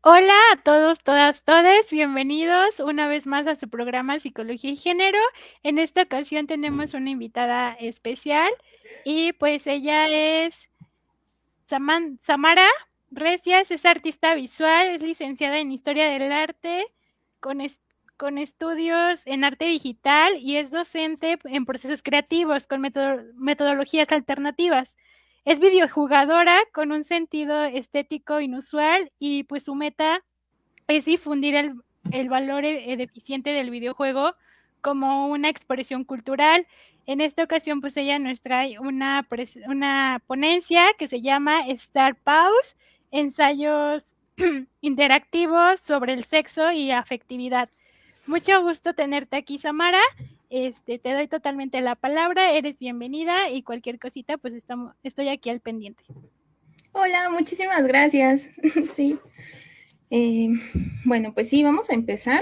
Hola a todos, todas, todes, bienvenidos una vez más a su programa Psicología y Género. En esta ocasión tenemos una invitada especial y pues ella es Samara Recias, es artista visual, es licenciada en Historia del Arte con, es- con estudios en arte digital y es docente en procesos creativos con metodologías alternativas. Es videojugadora con un sentido estético inusual y pues su meta es difundir el valor eficiente del videojuego como una expresión cultural. En esta ocasión, pues ella nos trae una ponencia que se llama Star Pause, ensayos interactivos sobre el sexo y afectividad. Mucho gusto tenerte aquí, Samara. Te doy totalmente la palabra, eres bienvenida y cualquier cosita, pues estoy aquí al pendiente. Hola, muchísimas gracias. Sí. Eh, bueno, pues sí, vamos a empezar.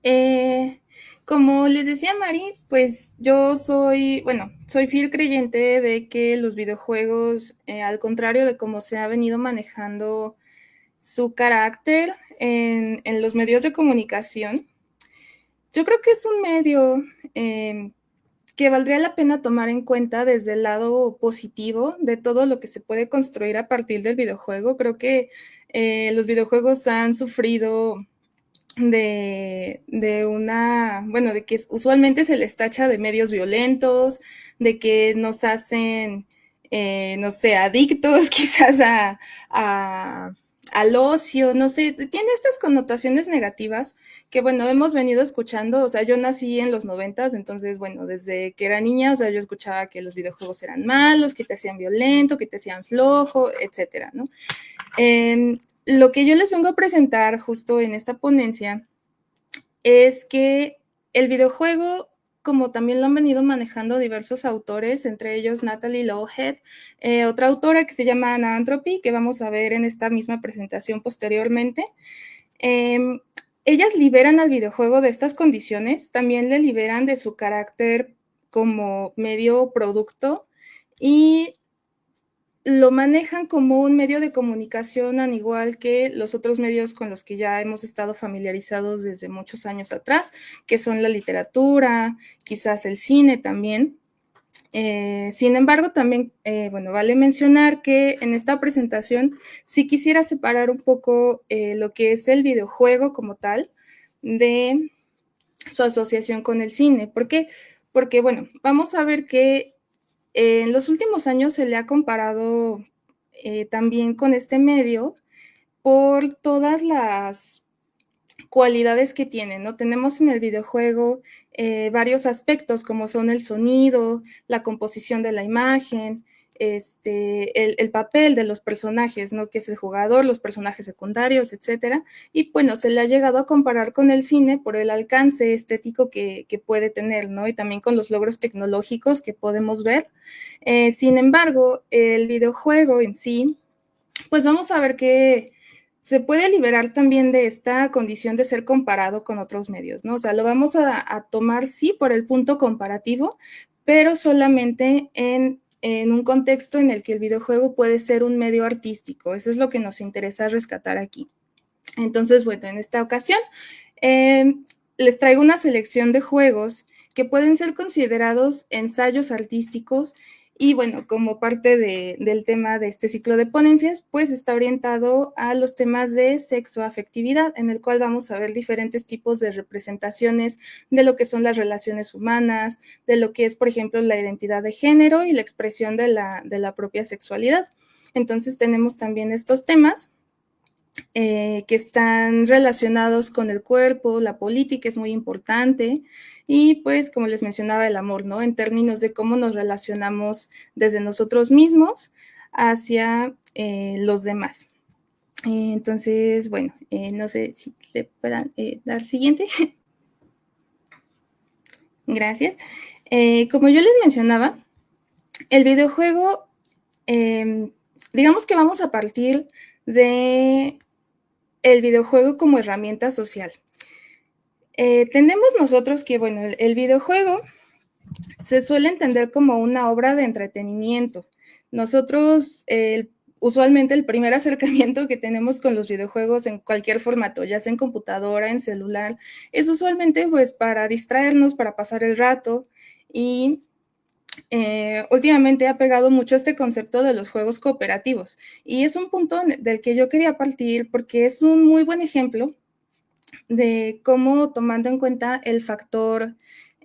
Eh, Como les decía Mari, pues yo soy fiel creyente de que los videojuegos, al contrario de cómo se ha venido manejando su carácter en los medios de comunicación, yo creo que es un medio que valdría la pena tomar en cuenta desde el lado positivo de todo lo que se puede construir a partir del videojuego. Creo que los videojuegos han sufrido de que usualmente se les tacha de medios violentos, de que nos hacen, no sé, adictos quizás a, al ocio, no sé, tiene estas connotaciones negativas que, bueno, hemos venido escuchando. O sea, yo nací en los noventas, entonces, bueno, desde que era niña, o sea, yo escuchaba que los videojuegos eran malos, que te hacían violento, que te hacían flojo, etcétera, ¿no? Lo que yo les vengo a presentar justo en esta ponencia es que el videojuego, como también lo han venido manejando diversos autores, entre ellos Natalie Lowhead, otra autora que se llama Anna Antropy, que vamos a ver en esta misma presentación posteriormente. eh, Ellas liberan al videojuego de estas condiciones, también le liberan de su carácter como medio producto y lo manejan como un medio de comunicación, al igual que los otros medios con los que ya hemos estado familiarizados desde muchos años atrás, que son la literatura, quizás el cine también. Sin embargo, también, bueno, vale mencionar que en esta presentación sí quisiera separar un poco lo que es el videojuego como tal de su asociación con el cine. ¿Por qué? Porque, bueno, vamos a ver que en los últimos años se le ha comparado también con este medio por todas las cualidades que tiene, ¿no? Tenemos en el videojuego varios aspectos como son el sonido, la composición de la imagen, el papel de los personajes, ¿no? Que es el jugador, los personajes secundarios, etcétera. Y bueno, se le ha llegado a comparar con el cine por el alcance estético que puede tener, ¿no? Y también con los logros tecnológicos que podemos ver. Sin embargo, el videojuego en sí, pues vamos a ver que se puede liberar también de esta condición de ser comparado con otros medios, ¿no? O sea, lo vamos a tomar, sí, por el punto comparativo, pero solamente en un contexto en el que el videojuego puede ser un medio artístico. Eso es lo que nos interesa rescatar aquí. Entonces, bueno, en esta ocasión eh, les traigo una selección de juegos que pueden ser considerados ensayos artísticos y bueno, como parte del tema de este ciclo de ponencias, pues está orientado a los temas de sexoafectividad, en el cual vamos a ver diferentes tipos de representaciones de lo que son las relaciones humanas, de lo que es, por ejemplo, la identidad de género y la expresión de la propia sexualidad. Entonces tenemos también estos temas que están relacionados con el cuerpo, la política es muy importante y pues como les mencionaba el amor, ¿no? En términos de cómo nos relacionamos desde nosotros mismos hacia los demás. Entonces, bueno, no sé si le puedan dar siguiente. Gracias. Como yo les mencionaba, el videojuego, eh, digamos que vamos a partir de el videojuego como herramienta social. Tenemos nosotros que, bueno, el videojuego se suele entender como una obra de entretenimiento. Nosotros usualmente el primer acercamiento que tenemos con los videojuegos en cualquier formato, ya sea en computadora, en celular, es usualmente pues para distraernos, para pasar el rato y últimamente ha pegado mucho este concepto de los juegos cooperativos y es un punto del que yo quería partir porque es un muy buen ejemplo de cómo tomando en cuenta el factor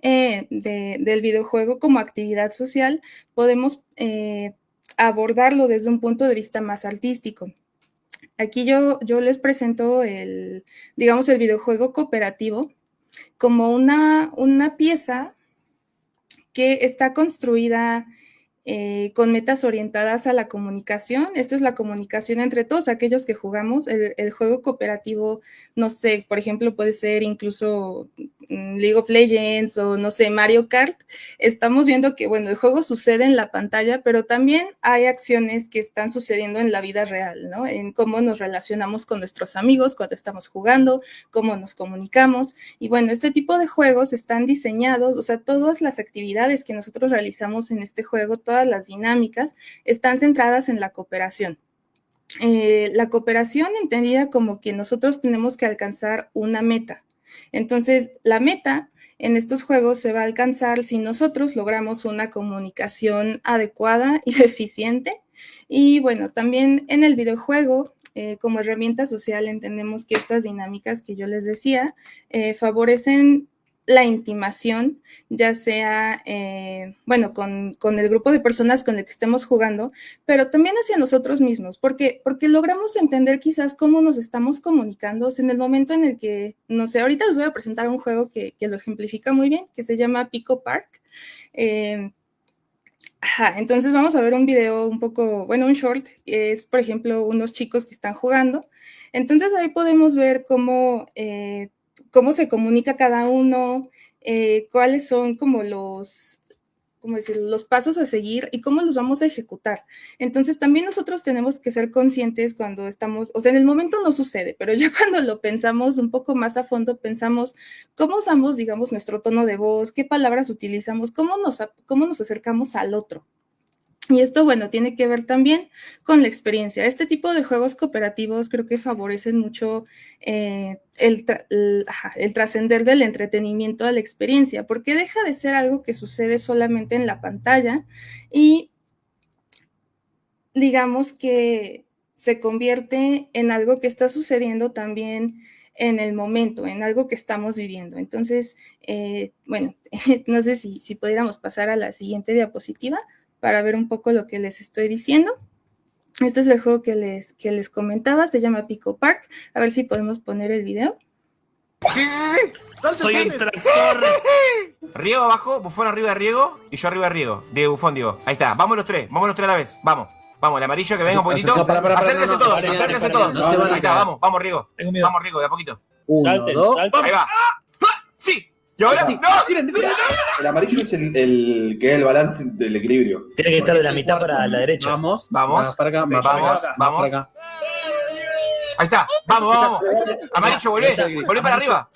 del videojuego como actividad social podemos abordarlo desde un punto de vista más artístico. Aquí yo les presento digamos, el videojuego cooperativo como una pieza que está construida con metas orientadas a la comunicación. Esto es la comunicación entre todos aquellos que jugamos. El juego cooperativo, no sé, por ejemplo, puede ser incluso League of Legends o, no sé, Mario Kart. Estamos viendo que, bueno, el juego sucede en la pantalla, pero también hay acciones que están sucediendo en la vida real, ¿no? En cómo nos relacionamos con nuestros amigos cuando estamos jugando, cómo nos comunicamos. Y bueno, este tipo de juegos están diseñados, o sea, todas las actividades que nosotros realizamos en este juego, todas las dinámicas, están centradas en la cooperación. La cooperación entendida como que nosotros tenemos que alcanzar una meta. Entonces, la meta en estos juegos se va a alcanzar si nosotros logramos una comunicación adecuada y eficiente. Y bueno, también en el videojuego, como herramienta social, entendemos que estas dinámicas que yo les decía favorecen la intimación, ya sea, bueno, con el grupo de personas con el que estemos jugando, pero también hacia nosotros mismos, porque logramos entender quizás cómo nos estamos comunicando en el momento en el que, no sé, ahorita les voy a presentar un juego que lo ejemplifica muy bien, que se llama Pico Park. Entonces vamos a ver un video un poco, bueno, un short, que es, por ejemplo, unos chicos que están jugando. Entonces ahí podemos ver cómo se comunica cada uno, cuáles son como los pasos a seguir y cómo los vamos a ejecutar. Entonces también nosotros tenemos que ser conscientes cuando estamos, o sea, en el momento no sucede, pero ya cuando lo pensamos un poco más a fondo, pensamos cómo usamos, digamos, nuestro tono de voz, qué palabras utilizamos, cómo nos acercamos al otro. Y esto, bueno, tiene que ver también con la experiencia. Este tipo de juegos cooperativos creo que favorecen mucho el trascender del entretenimiento a la experiencia, porque deja de ser algo que sucede solamente en la pantalla y digamos que se convierte en algo que está sucediendo también en el momento, en algo que estamos viviendo. Entonces, bueno, no sé si pudiéramos pasar a la siguiente diapositiva para ver un poco lo que les estoy diciendo. Este es el juego que les comentaba, se llama Pico Park. A ver si podemos poner el video. Sí. Soy un tractor. Riego abajo, Bufón arriba de Riego y yo arriba de Riego. De Bufón, digo. Ahí está, vamos los tres a la vez. Vamos, el amarillo que venga un poquitito. Acérquense todos. Ahí está, vamos Riego. Vamos Riego, de a poquito. 1, 2. Ahí va. ¡Sí! ¿Y ahora? ¡No! El amarillo es el que es el balance del equilibrio. Tiene que estar de la mitad para la derecha. Vamos. Para acá, Vamos. Ahí está, vamos. Amarillo, volvé para arriba.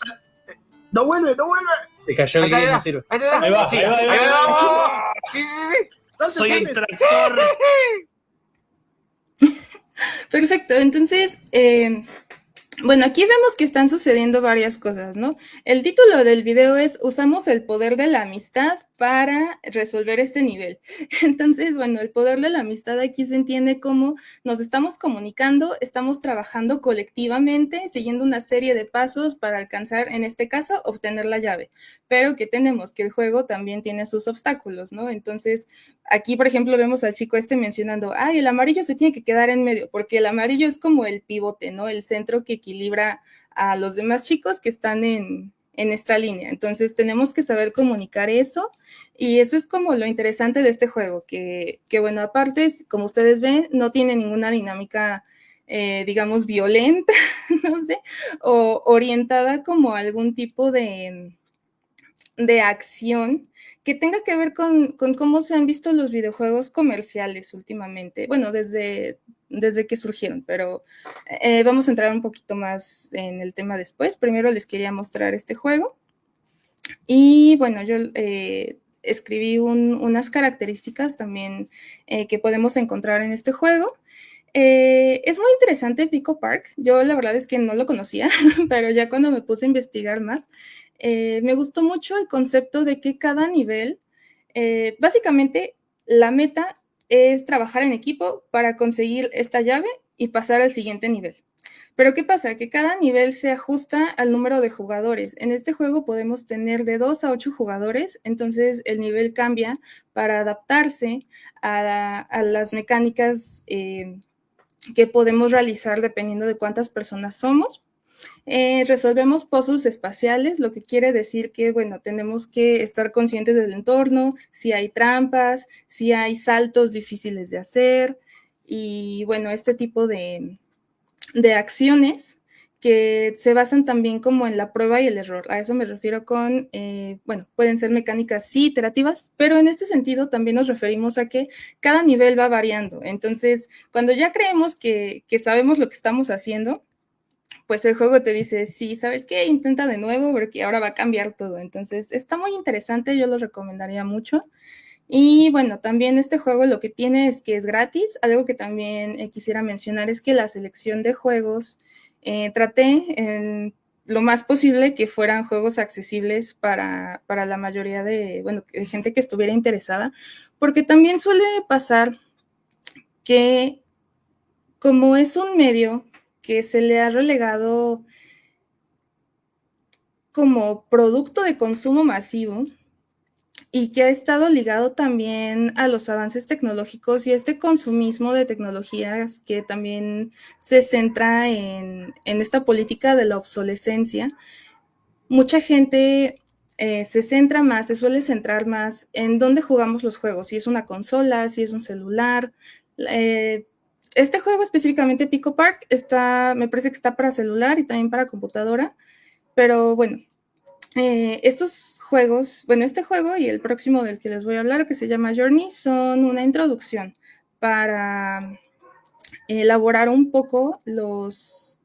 No vuelve. Se cayó el que no sirve. Ahí va, vamos. Sí. Soy un tractor. Perfecto, entonces, bueno, aquí vemos que están sucediendo varias cosas, ¿no? El título del video es "Usamos el poder de la amistad para resolver este nivel". Entonces, bueno, el poder de la amistad aquí se entiende como nos estamos comunicando, estamos trabajando colectivamente, siguiendo una serie de pasos para alcanzar, en este caso, obtener la llave. Pero que tenemos que el juego también tiene sus obstáculos, ¿no? Entonces, aquí, por ejemplo, vemos al chico mencionando, el amarillo se tiene que quedar en medio, porque el amarillo es como el pivote, ¿no? El centro que equilibra a los demás chicos que están en esta línea. Entonces tenemos que saber comunicar eso y eso es como lo interesante de este juego, que bueno, aparte, como ustedes ven, no tiene ninguna dinámica, digamos, violenta, no sé, o orientada como algún tipo de acción que tenga que ver con cómo se han visto los videojuegos comerciales últimamente, bueno, desde que surgieron, pero vamos a entrar un poquito más en el tema después. Primero les quería mostrar este juego y bueno, yo escribí unas características también que podemos encontrar en este juego. Es muy interesante Pico Park. Yo la verdad es que no lo conocía, pero ya cuando me puse a investigar más, me gustó mucho el concepto de que cada nivel, básicamente la meta es trabajar en equipo para conseguir esta llave y pasar al siguiente nivel. Pero ¿qué pasa? Que cada nivel se ajusta al número de jugadores. En este juego podemos tener de 2 a 8 jugadores, entonces el nivel cambia para adaptarse a las mecánicas que podemos realizar dependiendo de cuántas personas somos. Resolvemos puzzles espaciales, lo que quiere decir que, bueno, tenemos que estar conscientes del entorno, si hay trampas, si hay saltos difíciles de hacer, y bueno, este tipo de acciones que se basan también como en la prueba y el error. A eso me refiero con, bueno, pueden ser mecánicas sí iterativas, pero en este sentido también nos referimos a que cada nivel va variando. Entonces, cuando ya creemos que sabemos lo que estamos haciendo, pues el juego te dice, sí, ¿sabes qué? Intenta de nuevo porque ahora va a cambiar todo. Entonces, está muy interesante, yo lo recomendaría mucho. Y bueno, también este juego lo que tiene es que es gratis. Algo que también quisiera mencionar es que la selección de juegos traté lo más posible que fueran juegos accesibles para la mayoría de gente que estuviera interesada, porque también suele pasar que como es un medio que se le ha relegado como producto de consumo masivo, y que ha estado ligado también a los avances tecnológicos y este consumismo de tecnologías que también se centra en esta política de la obsolescencia. Mucha gente se suele centrar más en dónde jugamos los juegos, si es una consola, si es un celular. Este juego específicamente, Pico Park, me parece que está para celular y también para computadora, pero bueno, estos juegos, este juego y el próximo del que les voy a hablar, que se llama Journey, son una introducción para elaborar un poco los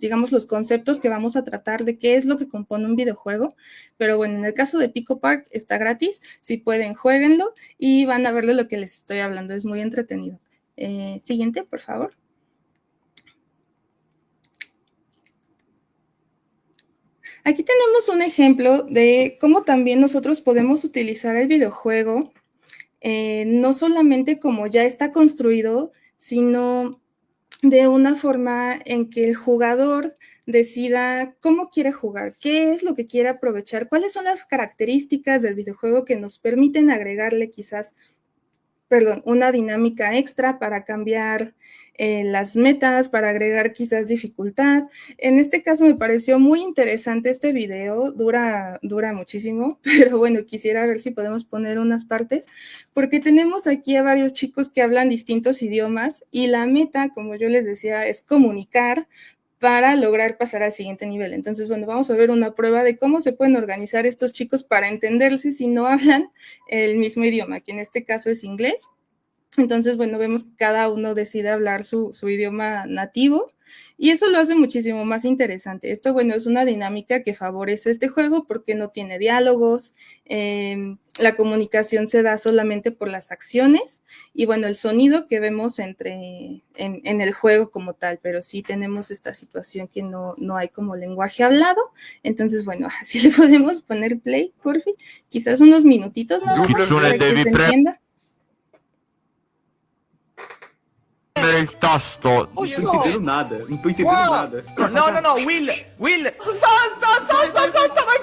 conceptos que vamos a tratar de qué es lo que compone un videojuego. Pero bueno, en el caso de Pico Park está gratis, si pueden, jueguenlo y van a ver de lo que les estoy hablando, es muy entretenido. Siguiente, por favor. Aquí tenemos un ejemplo de cómo también nosotros podemos utilizar el videojuego, no solamente como ya está construido, sino de una forma en que el jugador decida cómo quiere jugar, qué es lo que quiere aprovechar, cuáles son las características del videojuego que nos permiten agregarle quizás, una dinámica extra para cambiar las metas, para agregar quizás dificultad. En este caso me pareció muy interesante este video, dura muchísimo, pero bueno, quisiera ver si podemos poner unas partes, porque tenemos aquí a varios chicos que hablan distintos idiomas y la meta, como yo les decía, es comunicar para lograr pasar al siguiente nivel. Entonces, bueno, vamos a ver una prueba de cómo se pueden organizar estos chicos para entenderse si no hablan el mismo idioma, que en este caso es inglés. Entonces, bueno, vemos que cada uno decide hablar su idioma nativo y eso lo hace muchísimo más interesante. Esto, bueno, es una dinámica que favorece este juego porque no tiene diálogos, la comunicación se da solamente por las acciones y, bueno, el sonido que vemos en el juego como tal, pero sí tenemos esta situación que no hay como lenguaje hablado. Entonces, bueno, así le podemos poner play, por fin, quizás unos minutitos nada más para que se entienda. Il tasto. Non tô entendendo nada. Não tô entendendo nada. No, Will. Salta, vai.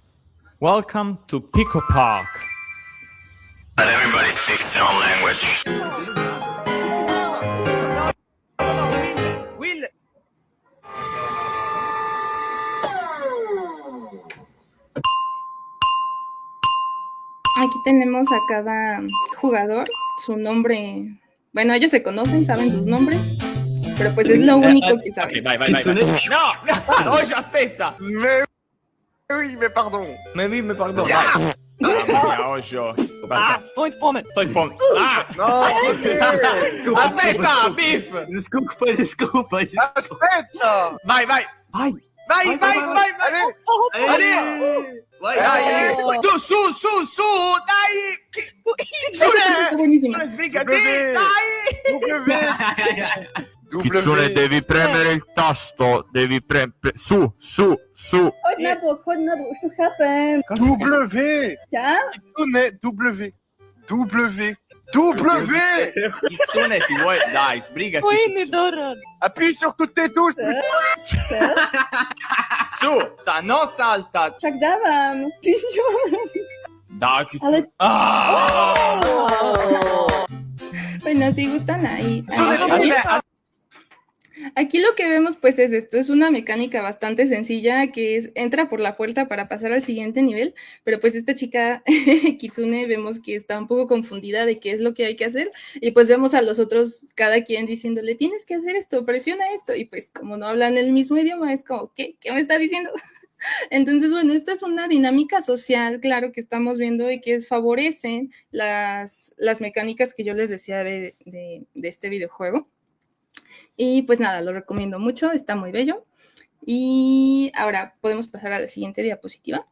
Welcome to Pico Park. Not everybody speaks their own language. Will. Aquí tenemos a cada jugador, su nombre. Bueno, ellos se conocen, saben sus nombres, pero pues es lo único que saben. Vai. No, hoje, aspetta. Oui, mais pardon. Hoje. Stój w pomysł. No, Aspetta, Biff. Desculpa. aspetta. Vai. Allez. Vai. Tu, su, dai. Está buenísimo. Sbrigadì, dai. Kitsune, devi premere il tasto, devi su. What happened? W. Yeah? Kitsune, W. Kitsune ti vuoi? Dai, sbrigati. Appuie sur toutes tes touches. Su, non salta. Csak dávám. Dai, Kitsune. Ah! Bueno, si gustan ahí. Aquí lo que vemos pues es esto, es una mecánica bastante sencilla que es, entra por la puerta para pasar al siguiente nivel, pero pues esta chica Kitsune vemos que está un poco confundida de qué es lo que hay que hacer y pues vemos a los otros cada quien diciéndole tienes que hacer esto, presiona esto y pues como no hablan el mismo idioma es como ¿qué me está diciendo? Entonces, bueno, esta es una dinámica social, claro, que estamos viendo y que favorecen las mecánicas que yo les decía de este videojuego. Y pues nada, lo recomiendo mucho, está muy bello. Y ahora podemos pasar a la siguiente diapositiva.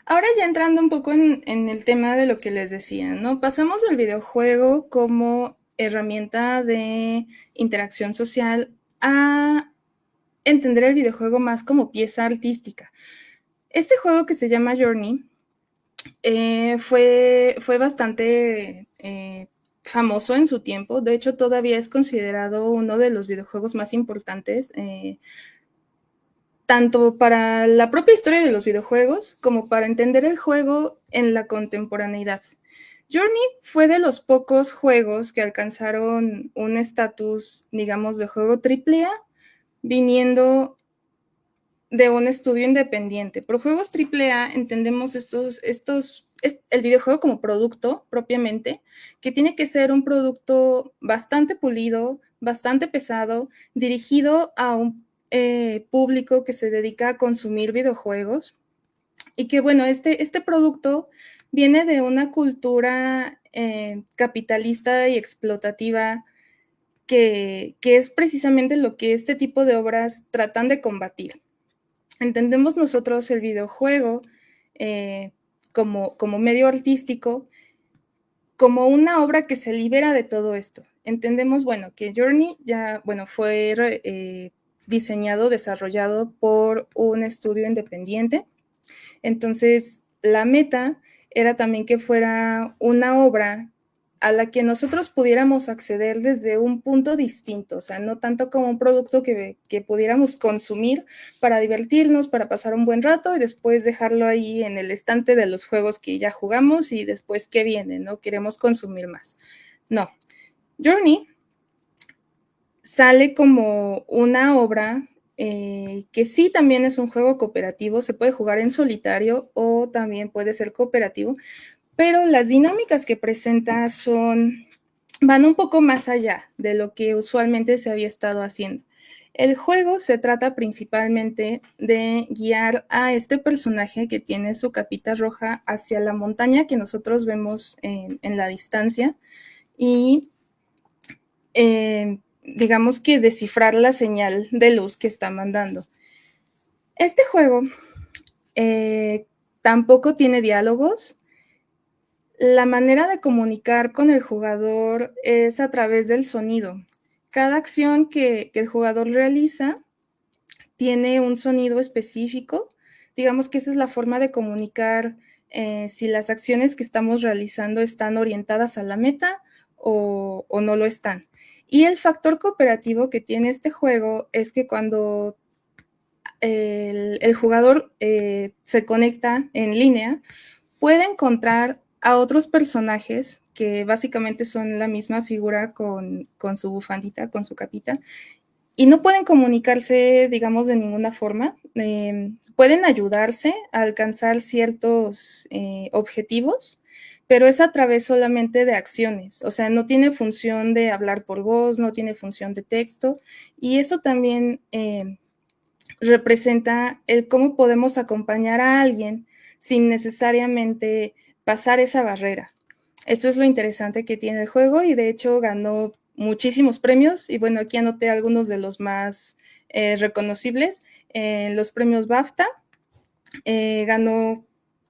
Ahora ya entrando un poco en el tema de lo que les decía, ¿no? Pasamos del videojuego como herramienta de interacción social a entender el videojuego más como pieza artística. Este juego que se llama Journey fue bastante famoso en su tiempo. De hecho, todavía es considerado uno de los videojuegos más importantes, tanto para la propia historia de los videojuegos como para entender el juego en la contemporaneidad. Journey fue de los pocos juegos que alcanzaron un estatus, digamos, de juego AAA, viniendo de un estudio independiente. Por juegos AAA entendemos el videojuego como producto propiamente, que tiene que ser un producto bastante pulido, bastante pesado, dirigido a un público que se dedica a consumir videojuegos y que, bueno, este producto viene de una cultura capitalista y explotativa que es precisamente lo que este tipo de obras tratan de combatir. Entendemos nosotros el videojuego como medio artístico, como una obra que se libera de todo esto. Entendemos, bueno, que Journey ya, bueno, fue diseñado, desarrollado por un estudio independiente. Entonces, la meta era también que fuera una obra a la que nosotros pudiéramos acceder desde un punto distinto, o sea, no tanto como un producto que pudiéramos consumir para divertirnos, para pasar un buen rato y después dejarlo ahí en el estante de los juegos que ya jugamos y después ¿qué viene? ¿No? Queremos consumir más. No. Journey sale como una obra que sí también es un juego cooperativo, se puede jugar en solitario o también puede ser cooperativo, pero las dinámicas que presenta van un poco más allá de lo que usualmente se había estado haciendo. El juego se trata principalmente de guiar a este personaje que tiene su capita roja hacia la montaña que nosotros vemos en la distancia y digamos que descifrar la señal de luz que está mandando. Este juego tampoco tiene diálogos. La manera de comunicar con el jugador es a través del sonido. Cada acción que el jugador realiza tiene un sonido específico. Digamos que esa es la forma de comunicar si las acciones que estamos realizando están orientadas a la meta o no lo están. Y el factor cooperativo que tiene este juego es que cuando el jugador se conecta en línea, puede encontrar a otros personajes que básicamente son la misma figura con su bufandita, con su capita, y no pueden comunicarse, digamos, de ninguna forma. Pueden ayudarse a alcanzar ciertos objetivos, pero es a través solamente de acciones, o sea, no tiene función de hablar por voz, no tiene función de texto, y eso también representa el cómo podemos acompañar a alguien sin necesariamente pasar esa barrera. Eso es lo interesante que tiene el juego y de hecho ganó muchísimos premios y bueno, aquí anoté algunos de los más reconocibles. En los premios BAFTA ganó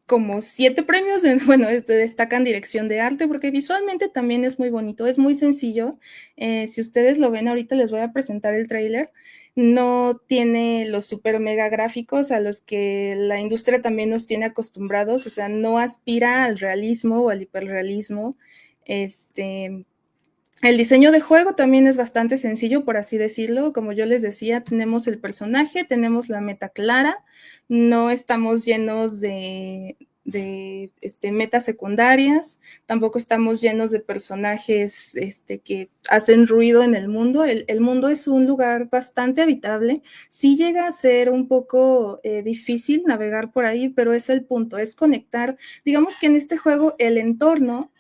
como 7 premios, bueno, destacan dirección de arte, porque visualmente también es muy bonito, es muy sencillo. Si ustedes lo ven, ahorita les voy a presentar el tráiler. No tiene los super mega gráficos a los que la industria también nos tiene acostumbrados, o sea, no aspira al realismo o al hiperrealismo. El diseño de juego también es bastante sencillo, por así decirlo. Como yo les decía, tenemos el personaje, tenemos la meta clara, no estamos llenos de metas secundarias, tampoco estamos llenos de personajes que hacen ruido en el mundo. El mundo es un lugar bastante habitable. Sí llega a ser un poco difícil navegar por ahí, pero es el punto, es conectar. Digamos que en este juego el entorno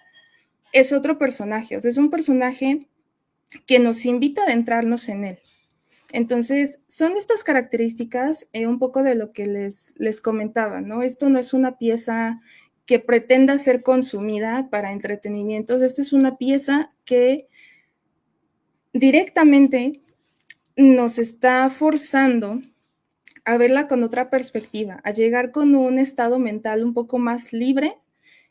es otro personaje, o sea, es un personaje que nos invita a adentrarnos en él. Entonces, son estas características un poco de lo que les comentaba, ¿no? Esto no es una pieza que pretenda ser consumida para entretenimientos, esta es una pieza que directamente nos está forzando a verla con otra perspectiva, a llegar con un estado mental un poco más libre,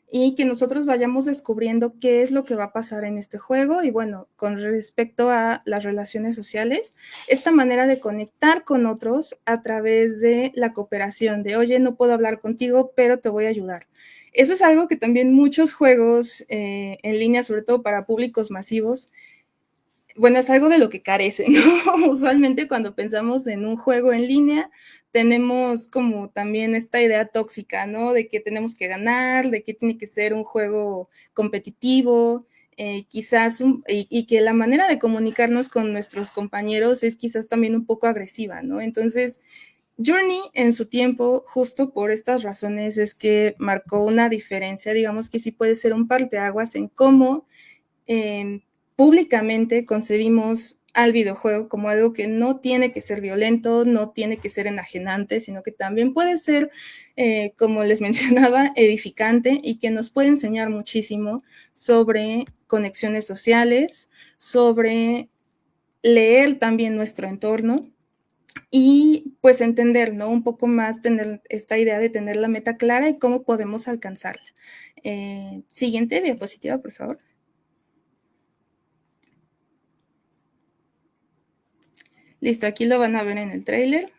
y que nosotros vayamos descubriendo qué es lo que va a pasar en este juego. Y bueno, con respecto a las relaciones sociales, esta manera de conectar con otros a través de la cooperación, de oye, no puedo hablar contigo, pero te voy a ayudar. Eso es algo que también muchos juegos en línea, sobre todo para públicos masivos, bueno, es algo de lo que carecen, ¿no? Usualmente cuando pensamos en un juego en línea, tenemos como también esta idea tóxica, ¿no? De que tenemos que ganar, de que tiene que ser un juego competitivo, quizás, y que la manera de comunicarnos con nuestros compañeros es quizás también un poco agresiva, ¿no? Entonces, Journey en su tiempo, justo por estas razones, es que marcó una diferencia, digamos que sí puede ser un parteaguas en cómo públicamente concebimos al videojuego como algo que no tiene que ser violento, no tiene que ser enajenante, sino que también puede ser, como les mencionaba, edificante y que nos puede enseñar muchísimo sobre conexiones sociales, sobre leer también nuestro entorno y pues entender, ¿no? Un poco más, tener esta idea de tener la meta clara y cómo podemos alcanzarla. Siguiente diapositiva, por favor. Listo, aquí lo van a ver en el tráiler.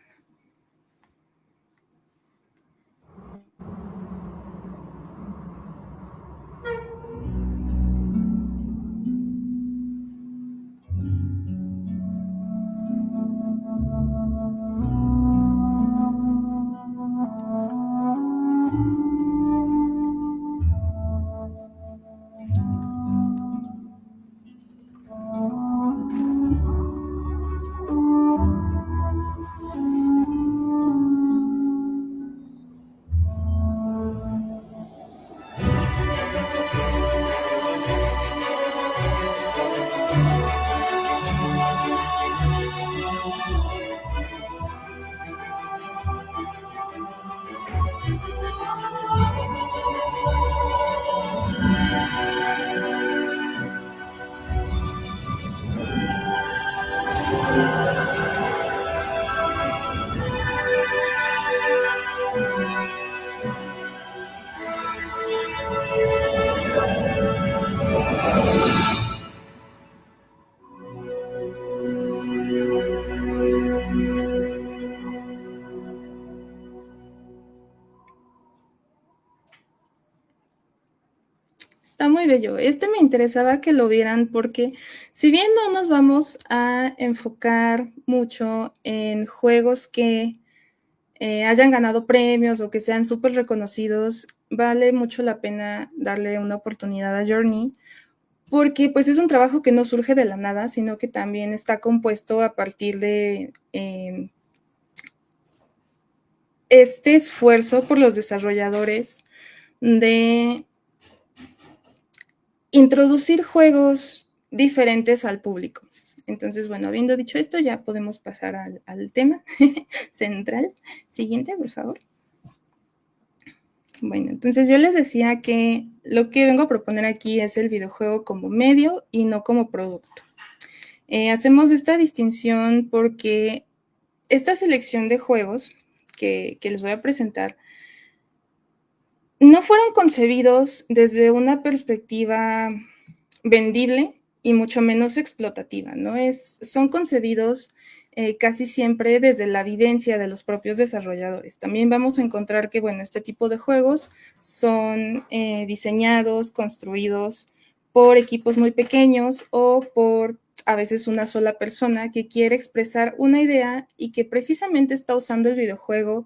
Está muy bello. Me interesaba que lo vieran porque si bien no nos vamos a enfocar mucho en juegos que hayan ganado premios o que sean súper reconocidos, vale mucho la pena darle una oportunidad a Journey porque pues es un trabajo que no surge de la nada, sino que también está compuesto a partir de este esfuerzo por los desarrolladores de introducir juegos diferentes al público. Entonces, bueno, habiendo dicho esto, ya podemos pasar al tema central. Siguiente, por favor. Bueno, entonces yo les decía que lo que vengo a proponer aquí es el videojuego como medio y no como producto. Hacemos esta distinción porque esta selección de juegos que les voy a presentar no fueron concebidos desde una perspectiva vendible y mucho menos explotativa, ¿no? Son concebidos casi siempre desde la vivencia de los propios desarrolladores. También vamos a encontrar que, bueno, este tipo de juegos son diseñados, construidos por equipos muy pequeños o por a veces una sola persona que quiere expresar una idea y que precisamente está usando el videojuego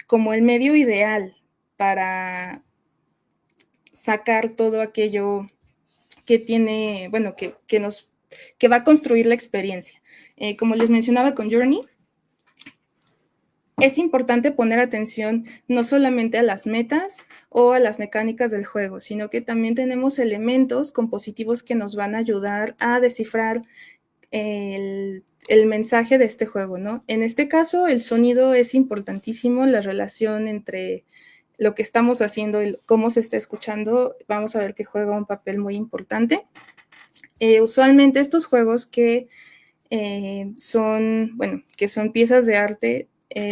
como el medio ideal para sacar todo aquello que tiene, bueno, que va a construir la experiencia. Como les mencionaba con Journey, es importante poner atención no solamente a las metas o a las mecánicas del juego, sino que también tenemos elementos compositivos que nos van a ayudar a descifrar el mensaje de este juego, ¿no? En este caso, el sonido es importantísimo, la relación entre lo que estamos haciendo y cómo se está escuchando, vamos a ver que juega un papel muy importante. Usualmente estos juegos que son piezas de arte,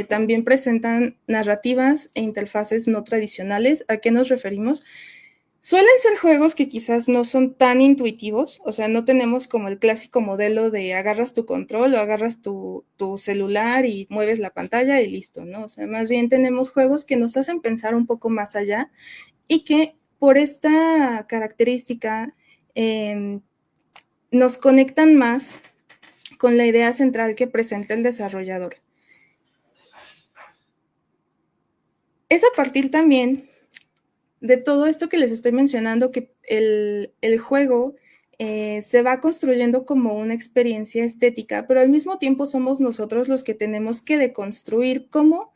también presentan narrativas e interfaces no tradicionales. ¿A qué nos referimos? Suelen ser juegos que quizás no son tan intuitivos, o sea, no tenemos como el clásico modelo de agarras tu control o agarras tu celular y mueves la pantalla y listo, ¿no? O sea, más bien tenemos juegos que nos hacen pensar un poco más allá y que por esta característica nos conectan más con la idea central que presenta el desarrollador. Es a partir también de todo esto que les estoy mencionando, que el juego se va construyendo como una experiencia estética, pero al mismo tiempo somos nosotros los que tenemos que deconstruir cómo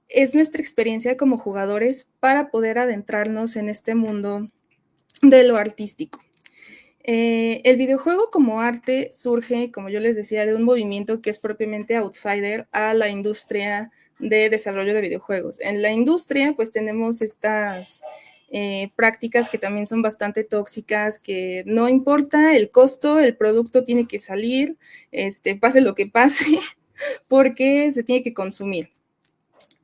es nuestra experiencia como jugadores para poder adentrarnos en este mundo de lo artístico. El videojuego como arte surge, como yo les decía, de un movimiento que es propiamente outsider a la industria de desarrollo de videojuegos. En la industria, pues tenemos estas prácticas que también son bastante tóxicas, que no importa el costo, el producto tiene que salir, pase lo que pase, porque se tiene que consumir.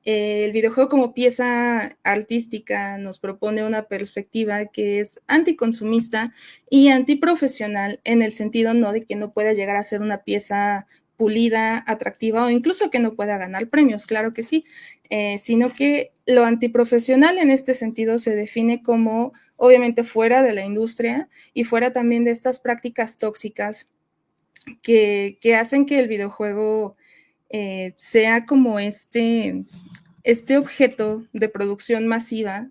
El videojuego como pieza artística nos propone una perspectiva que es anticonsumista y antiprofesional, en el sentido no de que no pueda llegar a ser una pieza pulida, atractiva o incluso que no pueda ganar premios, claro que sí, sino que lo antiprofesional en este sentido se define como obviamente fuera de la industria y fuera también de estas prácticas tóxicas que hacen que el videojuego sea como este objeto de producción masiva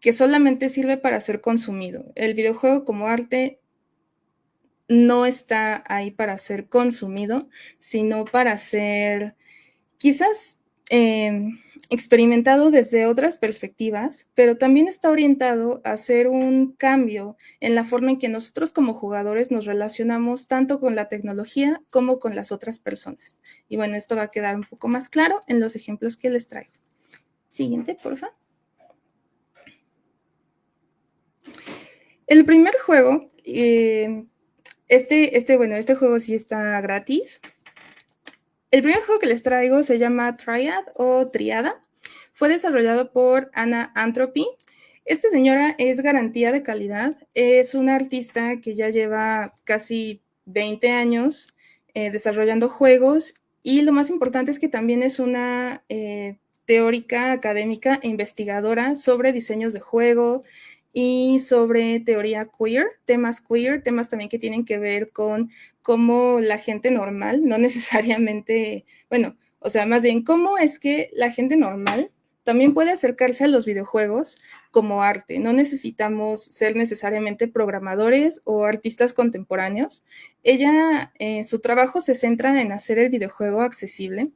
que solamente sirve para ser consumido. El videojuego como arte no está ahí para ser consumido, sino para ser quizás experimentado desde otras perspectivas, pero también está orientado a hacer un cambio en la forma en que nosotros como jugadores nos relacionamos tanto con la tecnología como con las otras personas. Y bueno, esto va a quedar un poco más claro en los ejemplos que les traigo. Siguiente, por favor. El primer juego, este juego sí está gratis. El primer juego que les traigo se llama Triad o Triada. Fue desarrollado por Anna Entropy. Esta señora es garantía de calidad. Es una artista que ya lleva casi 20 años desarrollando juegos y lo más importante es que también es una teórica, académica e investigadora sobre diseños de juego y sobre teoría queer, temas también que tienen que ver con cómo la gente normal, no necesariamente, bueno, o sea, más bien cómo es que la gente normal también puede acercarse a los videojuegos como arte. No necesitamos ser necesariamente programadores o artistas contemporáneos. Ella, su trabajo se centra en hacer el videojuego accesible.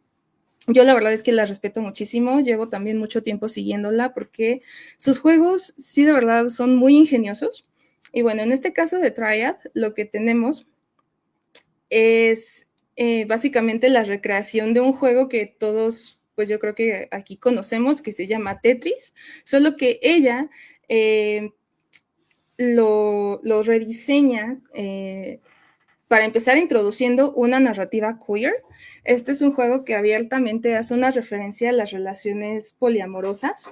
Yo la verdad es que la respeto muchísimo, llevo también mucho tiempo siguiéndola porque sus juegos sí de verdad son muy ingeniosos. Y bueno, en este caso de Triad, lo que tenemos es básicamente la recreación de un juego que todos, pues yo creo que aquí conocemos, que se llama Tetris, solo que ella lo rediseña para empezar introduciendo una narrativa queer. Este es un juego que abiertamente hace una referencia a las relaciones poliamorosas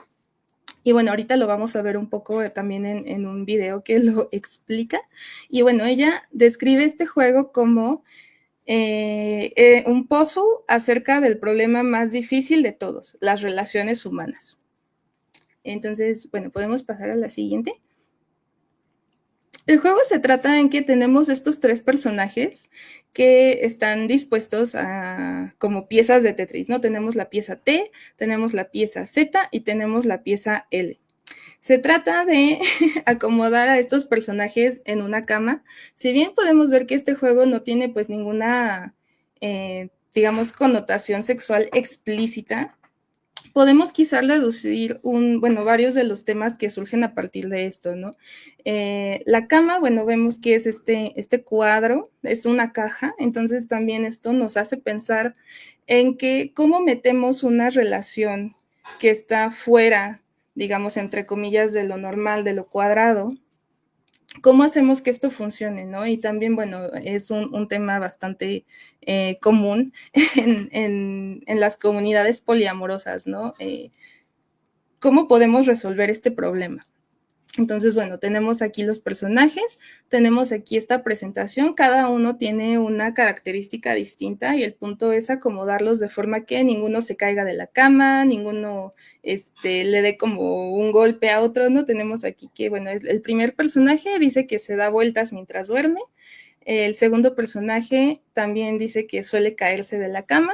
Y bueno, ahorita lo vamos a ver un poco también en un video que lo explica. Y bueno, ella describe este juego como un puzzle acerca del problema más difícil de todos, las relaciones humanas. Entonces, bueno, podemos pasar a la siguiente. El juego se trata en que tenemos estos 3 personajes que están dispuestos como piezas de Tetris, ¿no? Tenemos la pieza T, tenemos la pieza Z y tenemos la pieza L. Se trata de acomodar a estos personajes en una cama. Si bien podemos ver que este juego no tiene pues ninguna, digamos, connotación sexual explícita, podemos quizás deducir varios de los temas que surgen a partir de esto, ¿no? La cama, bueno, vemos que es este cuadro, es una caja, entonces también esto nos hace pensar en que cómo metemos una relación que está fuera, digamos, entre comillas, de lo normal, de lo cuadrado, ¿cómo hacemos que esto funcione, no? Y también, bueno, es un tema bastante común en las comunidades poliamorosas, ¿no? ¿Cómo podemos resolver este problema? Entonces, bueno, tenemos aquí los personajes, tenemos aquí esta presentación, cada uno tiene una característica distinta y el punto es acomodarlos de forma que ninguno se caiga de la cama, ninguno le dé como un golpe a otro, ¿no? Tenemos aquí que, bueno, el primer personaje dice que se da vueltas mientras duerme, el segundo personaje también dice que suele caerse de la cama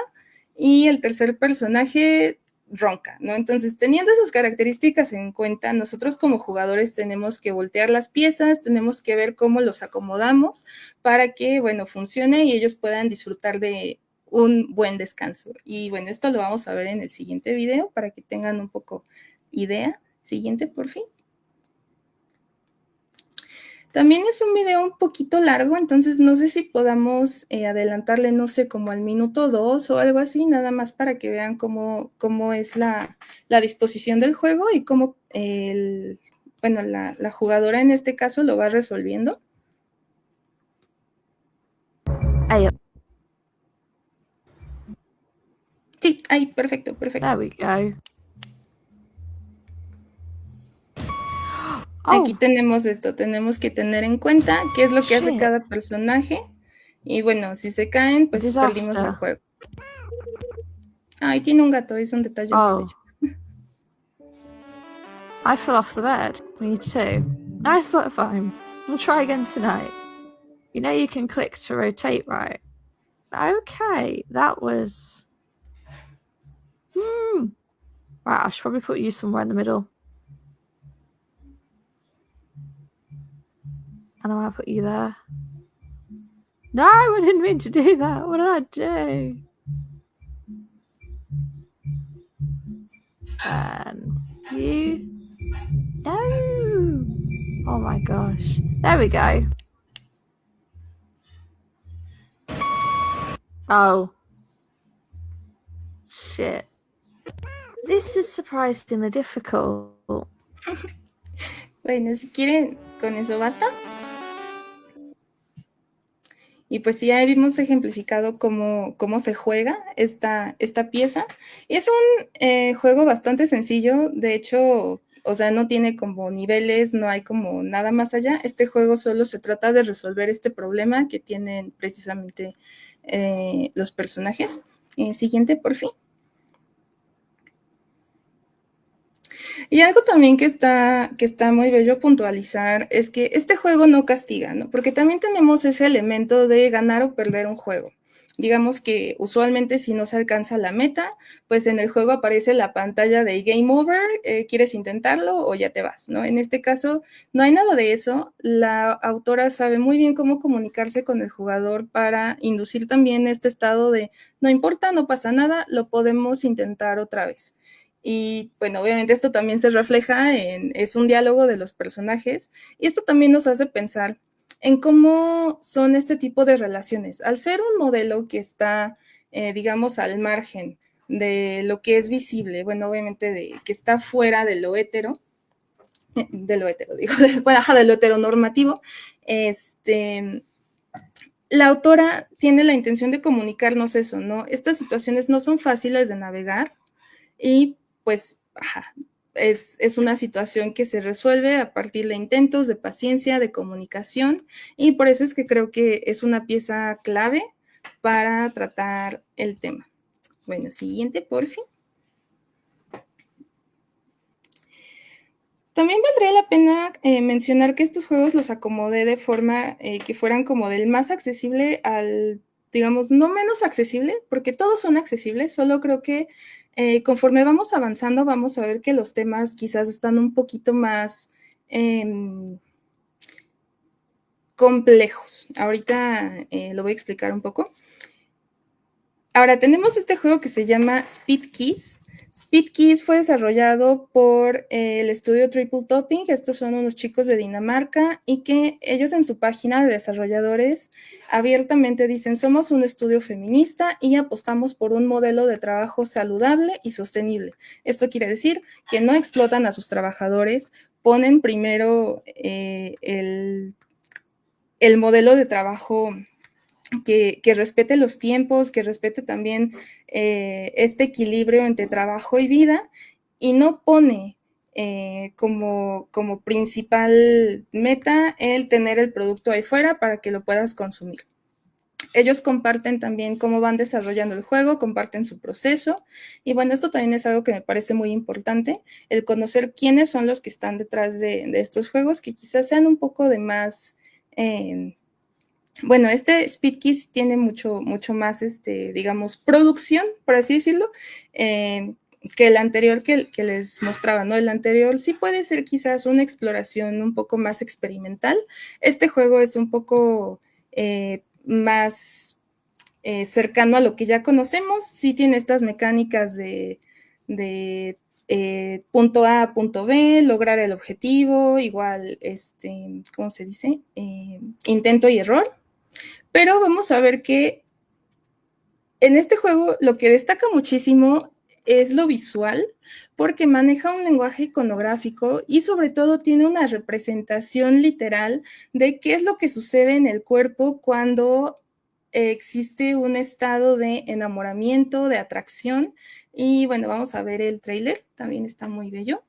y el tercer personaje ronca, ¿no? Entonces, teniendo esas características en cuenta, nosotros como jugadores tenemos que voltear las piezas, tenemos que ver cómo los acomodamos para que, bueno, funcione y ellos puedan disfrutar de un buen descanso. Y bueno, esto lo vamos a ver en el siguiente video para que tengan un poco idea. Siguiente, por fin. También es un video un poquito largo, entonces no sé si podamos adelantarle, no sé, como al minuto 2 o algo así, nada más para que vean cómo es la disposición del juego y cómo la jugadora en este caso lo va resolviendo. Ahí. Sí, ahí, perfecto. There we go. Aquí tenemos esto, tenemos que tener en cuenta qué es lo que hace cada personaje. Y bueno, si se caen, pues perdimos el juego. Ay, tiene un gato, es un detalle muy bello. I fell off the bed. Me too. Nice little phone. We'll try again tonight. You know you can click to rotate, right? Okay, that was... Right, I should probably put you somewhere in the middle. And I might put you there. No, I didn't mean to do that. What did I do? And you... No! Oh my gosh. There we go. Oh. Shit. This is surprisingly difficult. Bueno, si quieren, con eso basta. Y pues ya vimos ejemplificado cómo se juega esta pieza. Y es un juego bastante sencillo, de hecho, o sea, no tiene como niveles, no hay como nada más allá. Este juego solo se trata de resolver este problema que tienen precisamente los personajes. Siguiente, por fin. Y algo también que está muy bello puntualizar es que este juego no castiga, ¿no? Porque también tenemos ese elemento de ganar o perder un juego. Digamos que usualmente si no se alcanza la meta, pues en el juego aparece la pantalla de Game Over, ¿quieres intentarlo o ya te vas, ¿no? En este caso no hay nada de eso. La autora sabe muy bien cómo comunicarse con el jugador para inducir también este estado de no importa, no pasa nada, lo podemos intentar otra vez. Y bueno, obviamente esto también se refleja es un diálogo de los personajes y esto también nos hace pensar en cómo son este tipo de relaciones. Al ser un modelo que está, digamos, al margen de lo que es visible, bueno, obviamente que está fuera de lo de lo heteronormativo, la autora tiene la intención de comunicarnos eso, ¿no? Estas situaciones no son fáciles de navegar y pues es una situación que se resuelve a partir de intentos, de paciencia, de comunicación, y por eso es que creo que es una pieza clave para tratar el tema. Bueno, siguiente, por fin. También valdría la pena mencionar que estos juegos los acomodé de forma que fueran como del más accesible al, digamos, no menos accesible, porque todos son accesibles, solo creo que conforme vamos avanzando vamos a ver que los temas quizás están un poquito más complejos. Ahorita lo voy a explicar un poco. Ahora, tenemos este juego que se llama Speed Keys. Speed Keys fue desarrollado por el estudio Triple Topping. Estos son unos chicos de Dinamarca y que ellos en su página de desarrolladores abiertamente dicen: somos un estudio feminista y apostamos por un modelo de trabajo saludable y sostenible. Esto quiere decir que no explotan a sus trabajadores, ponen primero el modelo de trabajo que respete los tiempos, que respete también este equilibrio entre trabajo y vida, y no pone como principal meta el tener el producto ahí fuera para que lo puedas consumir. Ellos comparten también cómo van desarrollando el juego, comparten su proceso, y bueno, esto también es algo que me parece muy importante, el conocer quiénes son los que están detrás de estos juegos, que quizás sean un poco de más... Bueno, este Speed Keys tiene mucho más, digamos, producción, por así decirlo, que el anterior que les mostraba, ¿no? El anterior sí puede ser quizás una exploración un poco más experimental. Este juego es un poco más cercano a lo que ya conocemos. Sí tiene estas mecánicas de punto A, punto B, lograr el objetivo, igual, ¿cómo se dice? Intento y error. Pero vamos a ver que en este juego lo que destaca muchísimo es lo visual, porque maneja un lenguaje iconográfico y sobre todo tiene una representación literal de qué es lo que sucede en el cuerpo cuando existe un estado de enamoramiento, de atracción. Y bueno, vamos a ver el tráiler, también está muy bello.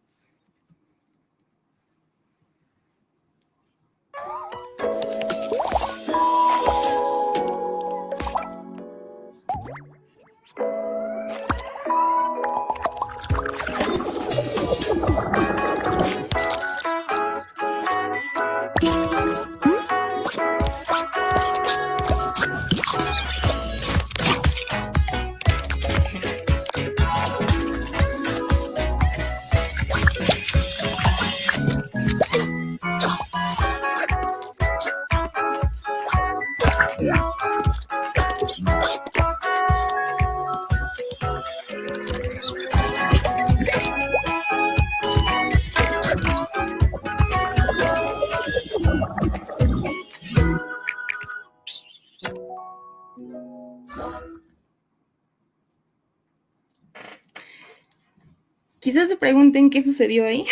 Quizás se pregunten qué sucedió ahí.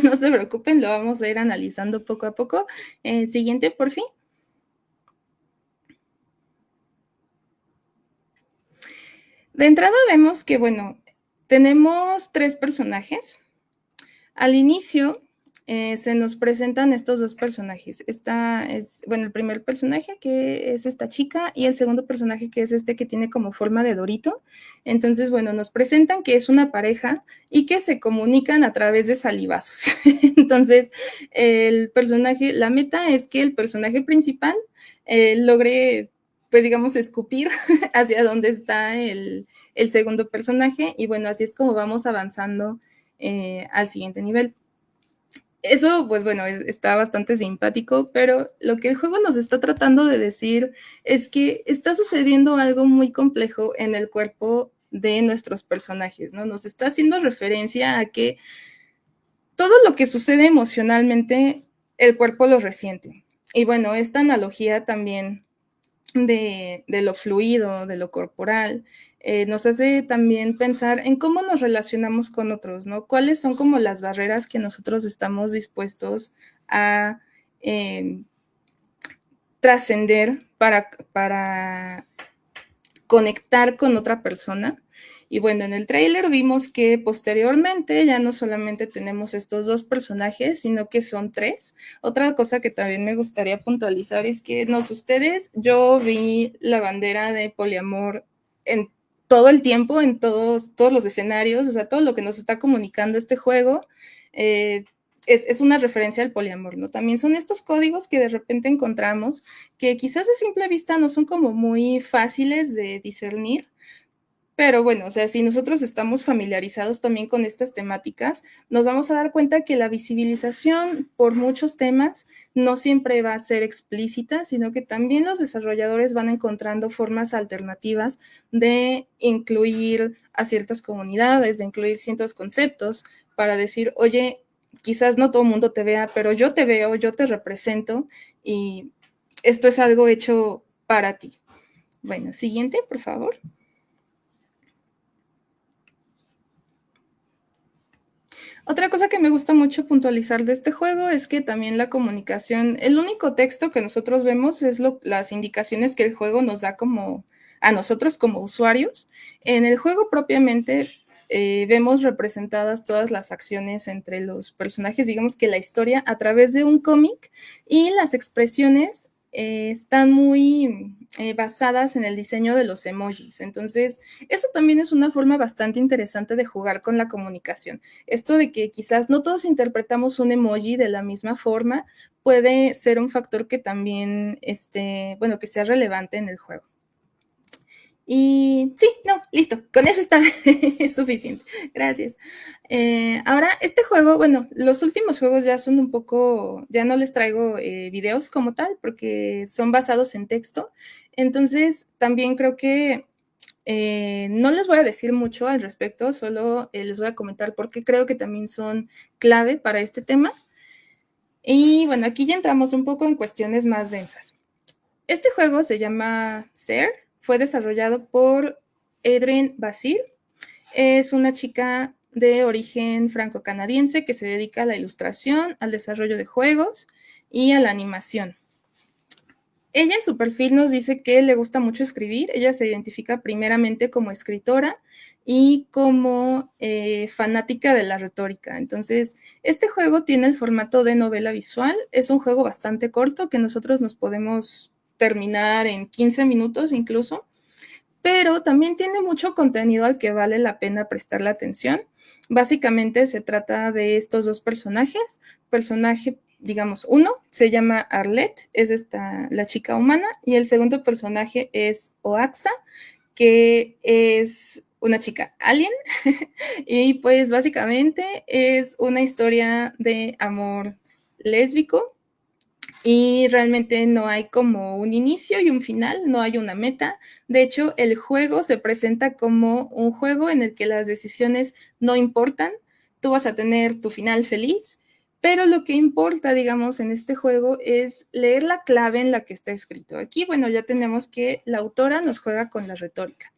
No se preocupen, lo vamos a ir analizando poco a poco. Siguiente, por fin. De entrada vemos que, bueno, tenemos 3 personajes. Al inicio se nos presentan estos 2 personajes. El primer personaje, que es esta chica, y el segundo personaje, que es este que tiene como forma de dorito. Entonces, bueno, nos presentan que es una pareja y que se comunican a través de salivazos. Entonces, la meta es que el personaje principal logre, pues digamos, escupir hacia donde está el segundo personaje, y bueno, así es como vamos avanzando al siguiente nivel. Eso, pues bueno, está bastante simpático, pero lo que el juego nos está tratando de decir es que está sucediendo algo muy complejo en el cuerpo de nuestros personajes, ¿no? Nos está haciendo referencia a que todo lo que sucede emocionalmente, el cuerpo lo resiente. Y bueno, esta analogía también de lo fluido, de lo corporal, nos hace también pensar en cómo nos relacionamos con otros, ¿no? Cuáles son como las barreras que nosotros estamos dispuestos a trascender para conectar con otra persona. Y bueno, en el tráiler vimos que posteriormente ya no solamente tenemos estos 2 personajes, sino que son 3. Otra cosa que también me gustaría puntualizar es que, no sé ustedes, yo vi la bandera de poliamor en todo el tiempo, en todos los escenarios, o sea, todo lo que nos está comunicando este juego, es una referencia al poliamor, ¿no? También son estos códigos que de repente encontramos, que quizás de simple vista no son como muy fáciles de discernir, pero bueno, o sea, si nosotros estamos familiarizados también con estas temáticas, nos vamos a dar cuenta que la visibilización por muchos temas no siempre va a ser explícita, sino que también los desarrolladores van encontrando formas alternativas de incluir a ciertas comunidades, de incluir ciertos conceptos para decir, oye, quizás no todo el mundo te vea, pero yo te veo, yo te represento y esto es algo hecho para ti. Bueno, siguiente, por favor. Otra cosa que me gusta mucho puntualizar de este juego es que también la comunicación, el único texto que nosotros vemos es las indicaciones que el juego nos da como a nosotros como usuarios. En el juego propiamente vemos representadas todas las acciones entre los personajes, digamos que la historia a través de un cómic, y las expresiones están muy basadas en el diseño de los emojis. Entonces, eso también es una forma bastante interesante de jugar con la comunicación. Esto de que quizás no todos interpretamos un emoji de la misma forma puede ser un factor que también, bueno, que sea relevante en el juego. Y sí, no, listo, con eso está es suficiente, gracias. Ahora, este juego, bueno, los últimos juegos ya son un poco, ya no les traigo videos como tal, porque son basados en texto, entonces también creo que no les voy a decir mucho al respecto, solo les voy a comentar porque creo que también son clave para este tema. Y bueno, aquí ya entramos un poco en cuestiones más densas. Este juego se llama Ser. Fue desarrollado por Adrienne Basir. Es una chica de origen franco-canadiense que se dedica a la ilustración, al desarrollo de juegos y a la animación. Ella en su perfil nos dice que le gusta mucho escribir. Ella se identifica primeramente como escritora y como fanática de la retórica. Entonces, este juego tiene el formato de novela visual. Es un juego bastante corto que nosotros nos podemos terminar en 15 minutos incluso, pero también tiene mucho contenido al que vale la pena prestarle atención. Básicamente se trata de estos 2 personajes. Personaje, digamos, uno se llama Arlette, es la chica humana, y el segundo personaje es Oaxa, que es una chica alien, y pues básicamente es una historia de amor lésbico. Y realmente no hay como un inicio y un final, no hay una meta. De hecho, el juego se presenta como un juego en el que las decisiones no importan. Tú vas a tener tu final feliz, pero lo que importa, digamos, en este juego es leer la clave en la que está escrito. Aquí, bueno, ya tenemos que la autora nos juega con la retórica.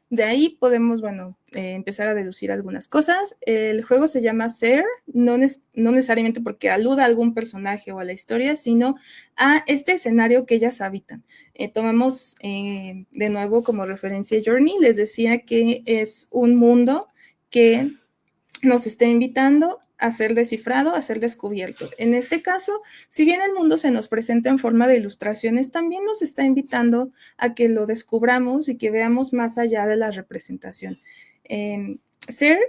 De ahí podemos, bueno, empezar a deducir algunas cosas. El juego se llama Ser, no necesariamente porque aluda a algún personaje o a la historia, sino a este escenario que ellas habitan. Tomamos de nuevo como referencia Journey. Les decía que es un mundo que nos está invitando a ser descifrado, a ser descubierto. En este caso, si bien el mundo se nos presenta en forma de ilustraciones, también nos está invitando a que lo descubramos y que veamos más allá de la representación. Ser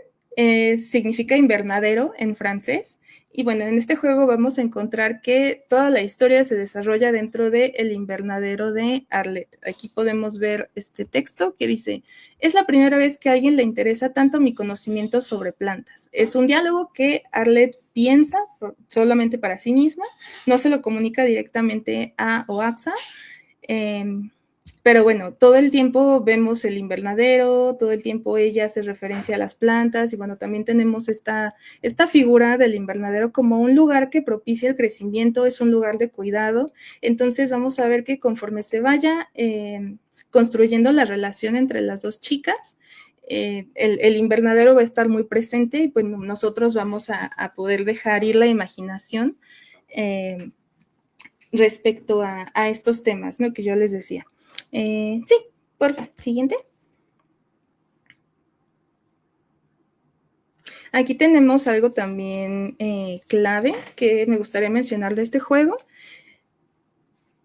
significa invernadero en francés, y bueno, en este juego vamos a encontrar que toda la historia se desarrolla dentro del invernadero de Arlette. Aquí podemos ver este texto que dice: es la primera vez que a alguien le interesa tanto mi conocimiento sobre plantas. Es un diálogo que Arlette piensa solamente para sí misma, no se lo comunica directamente a Oaxa. Pero bueno, todo el tiempo vemos el invernadero, todo el tiempo ella hace referencia a las plantas, y bueno, también tenemos esta figura del invernadero como un lugar que propicia el crecimiento, es un lugar de cuidado. Entonces vamos a ver que conforme se vaya construyendo la relación entre las 2 chicas, el invernadero va a estar muy presente, y pues nosotros vamos a poder dejar ir la imaginación respecto a estos temas, ¿no?, que yo les decía. Sí, por favor, siguiente. Aquí tenemos algo también clave que me gustaría mencionar de este juego.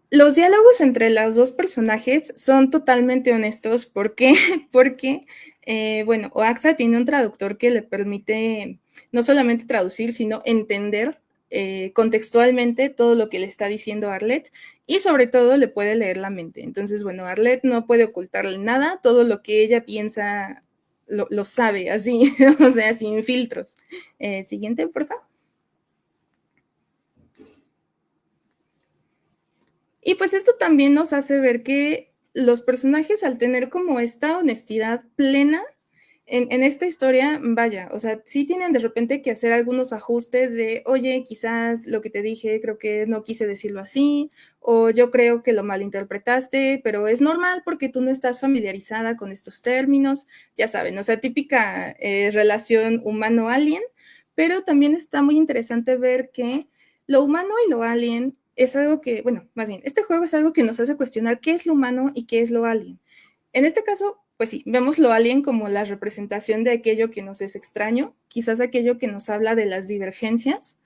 Los diálogos entre los dos personajes son totalmente honestos. ¿Por qué? Porque, bueno, Oaxa tiene un traductor que le permite no solamente traducir, sino entender contextualmente todo lo que le está diciendo Arlette, y sobre todo le puede leer la mente. Entonces, bueno, Arlette no puede ocultarle nada, todo lo que ella piensa lo sabe así, o sea, sin filtros. Siguiente, por favor. Y pues esto también nos hace ver que los personajes, al tener como esta honestidad plena en esta historia, vaya, o sea, sí tienen de repente que hacer algunos ajustes de, oye, quizás lo que te dije, creo que no quise decirlo así, o yo creo que lo malinterpretaste, pero es normal porque tú no estás familiarizada con estos términos, ya saben, o sea, típica relación humano-alien, pero también está muy interesante ver que lo humano y lo alien es algo que, bueno, más bien, este juego es algo que nos hace cuestionar qué es lo humano y qué es lo alien. En este caso, pues sí, vemos lo alien como la representación de aquello que nos es extraño, quizás aquello que nos habla de las divergencias,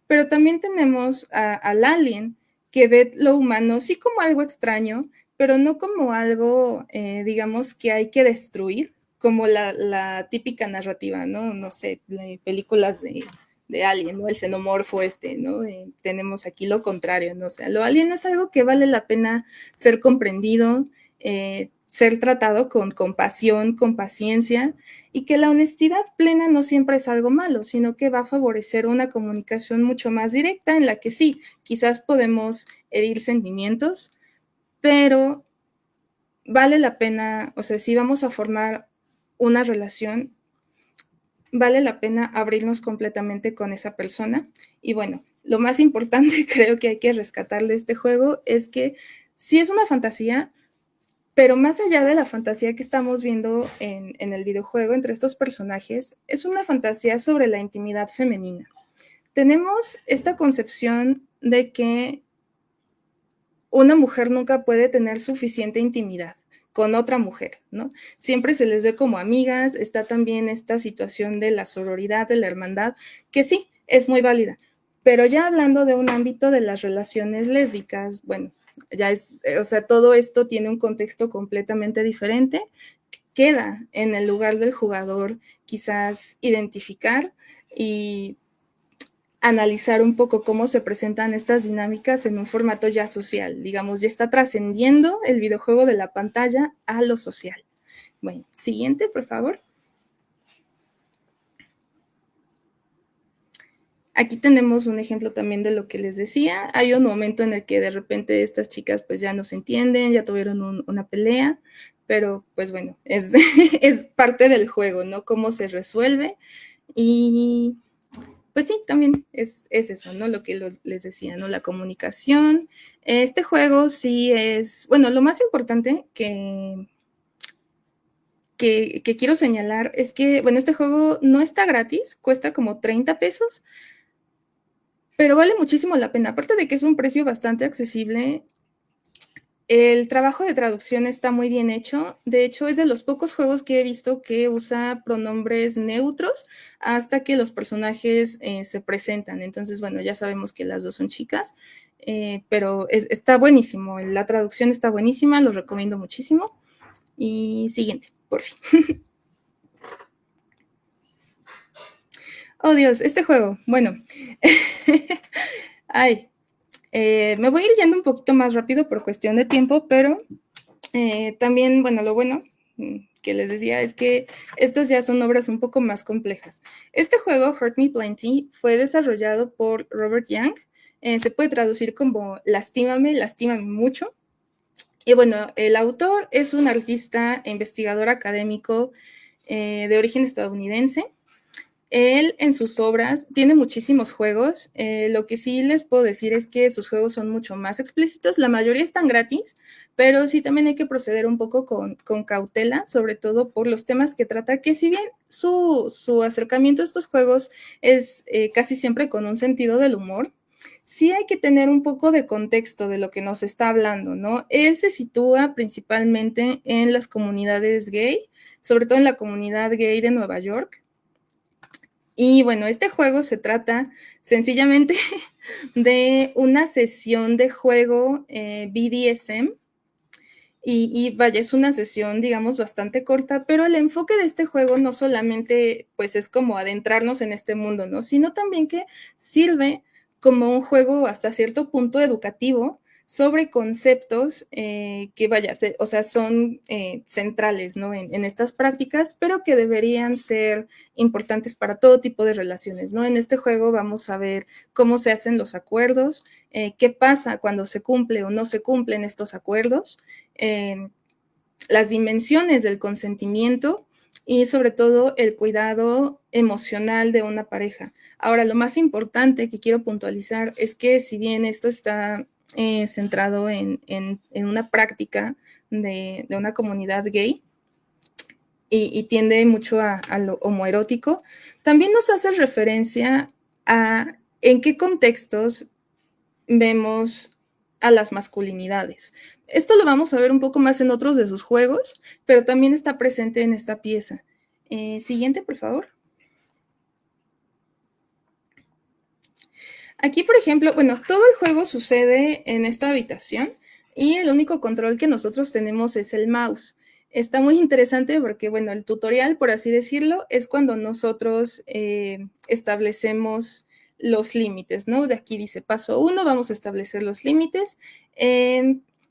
pero también tenemos al alien que ve lo humano sí como algo extraño, pero no como algo, digamos, que hay que destruir, como la típica narrativa, ¿no? No sé, películas de Alien, ¿no? El xenomorfo ¿no? Tenemos aquí lo contrario, ¿no? O sea, lo alien es algo que vale la pena ser comprendido, ser tratado con compasión, con paciencia, y que la honestidad plena no siempre es algo malo, sino que va a favorecer una comunicación mucho más directa en la que sí, quizás podemos herir sentimientos, pero vale la pena, o sea, si vamos a formar una relación, vale la pena abrirnos completamente con esa persona. Y bueno, lo más importante creo que hay que rescatar de este juego es que sí es una fantasía, pero más allá de la fantasía que estamos viendo en el videojuego entre estos personajes, es una fantasía sobre la intimidad femenina. Tenemos esta concepción de que una mujer nunca puede tener suficiente intimidad con otra mujer, ¿no? Siempre se les ve como amigas, está también esta situación de la sororidad, de la hermandad, que sí, es muy válida, pero ya hablando de un ámbito de las relaciones lésbicas, bueno, ya es, o sea, todo esto tiene un contexto completamente diferente, queda en el lugar del jugador quizás identificar y analizar un poco cómo se presentan estas dinámicas en un formato ya social, digamos, ya está trascendiendo el videojuego de la pantalla a lo social. Bueno, siguiente, por favor. Aquí tenemos un ejemplo también de lo que les decía. Hay un momento en el que de repente estas chicas pues ya no se entienden, ya tuvieron una pelea, pero pues bueno, es parte del juego, ¿no? Cómo se resuelve. Y pues sí, también es eso, ¿no? Lo que les decía, ¿no? La comunicación. Este juego sí es, bueno, lo más importante que quiero señalar es que, bueno, este juego no está gratis, cuesta como 30 pesos, pero vale muchísimo la pena. Aparte de que es un precio bastante accesible, el trabajo de traducción está muy bien hecho. De hecho, es de los pocos juegos que he visto que usa pronombres neutros hasta que los personajes se presentan. Entonces, bueno, ya sabemos que las dos son chicas, pero está buenísimo. La traducción está buenísima, lo recomiendo muchísimo. Y siguiente, por fin. Oh, Dios, este juego. Bueno. Ay. Me voy a ir yendo un poquito más rápido por cuestión de tiempo, pero también, bueno, lo bueno que les decía es que estas ya son obras un poco más complejas. Este juego, Hurt Me Plenty, fue desarrollado por Robert Young. Se puede traducir como lastímame mucho. Y bueno, el autor es un artista e investigador académico de origen estadounidense. Él en sus obras tiene muchísimos juegos. Lo que sí les puedo decir es que sus juegos son mucho más explícitos. La mayoría están gratis, pero sí también hay que proceder un poco con cautela, sobre todo por los temas que trata, que si bien su acercamiento a estos juegos es casi siempre con un sentido del humor, sí hay que tener un poco de contexto de lo que nos está hablando, ¿no? Él se sitúa principalmente en las comunidades gay, sobre todo en la comunidad gay de Nueva York. Y bueno, este juego se trata sencillamente de una sesión de juego BDSM. Y vaya, es una sesión, digamos, bastante corta, pero el enfoque de este juego no solamente, pues, es como adentrarnos en este mundo, ¿no? Sino también que sirve como un juego hasta cierto punto educativo sobre conceptos que, vaya, o sea, son centrales, ¿no? En estas prácticas, pero que deberían ser importantes para todo tipo de relaciones, ¿no? En este juego vamos a ver cómo se hacen los acuerdos, qué pasa cuando se cumple o no se cumplen estos acuerdos, las dimensiones del consentimiento y sobre todo el cuidado emocional de una pareja. Ahora, lo más importante que quiero puntualizar es que si bien esto está centrado en una práctica de una comunidad gay y tiende mucho a lo homoerótico, también nos hace referencia a en qué contextos vemos a las masculinidades. Esto lo vamos a ver un poco más en otros de sus juegos, pero también está presente en esta pieza. Siguiente, por favor. Aquí, por ejemplo, bueno, todo el juego sucede en esta habitación y el único control que nosotros tenemos es el mouse. Está muy interesante porque, bueno, el tutorial, por así decirlo, es cuando nosotros establecemos los límites, ¿no? De aquí dice paso 1, vamos a establecer los límites.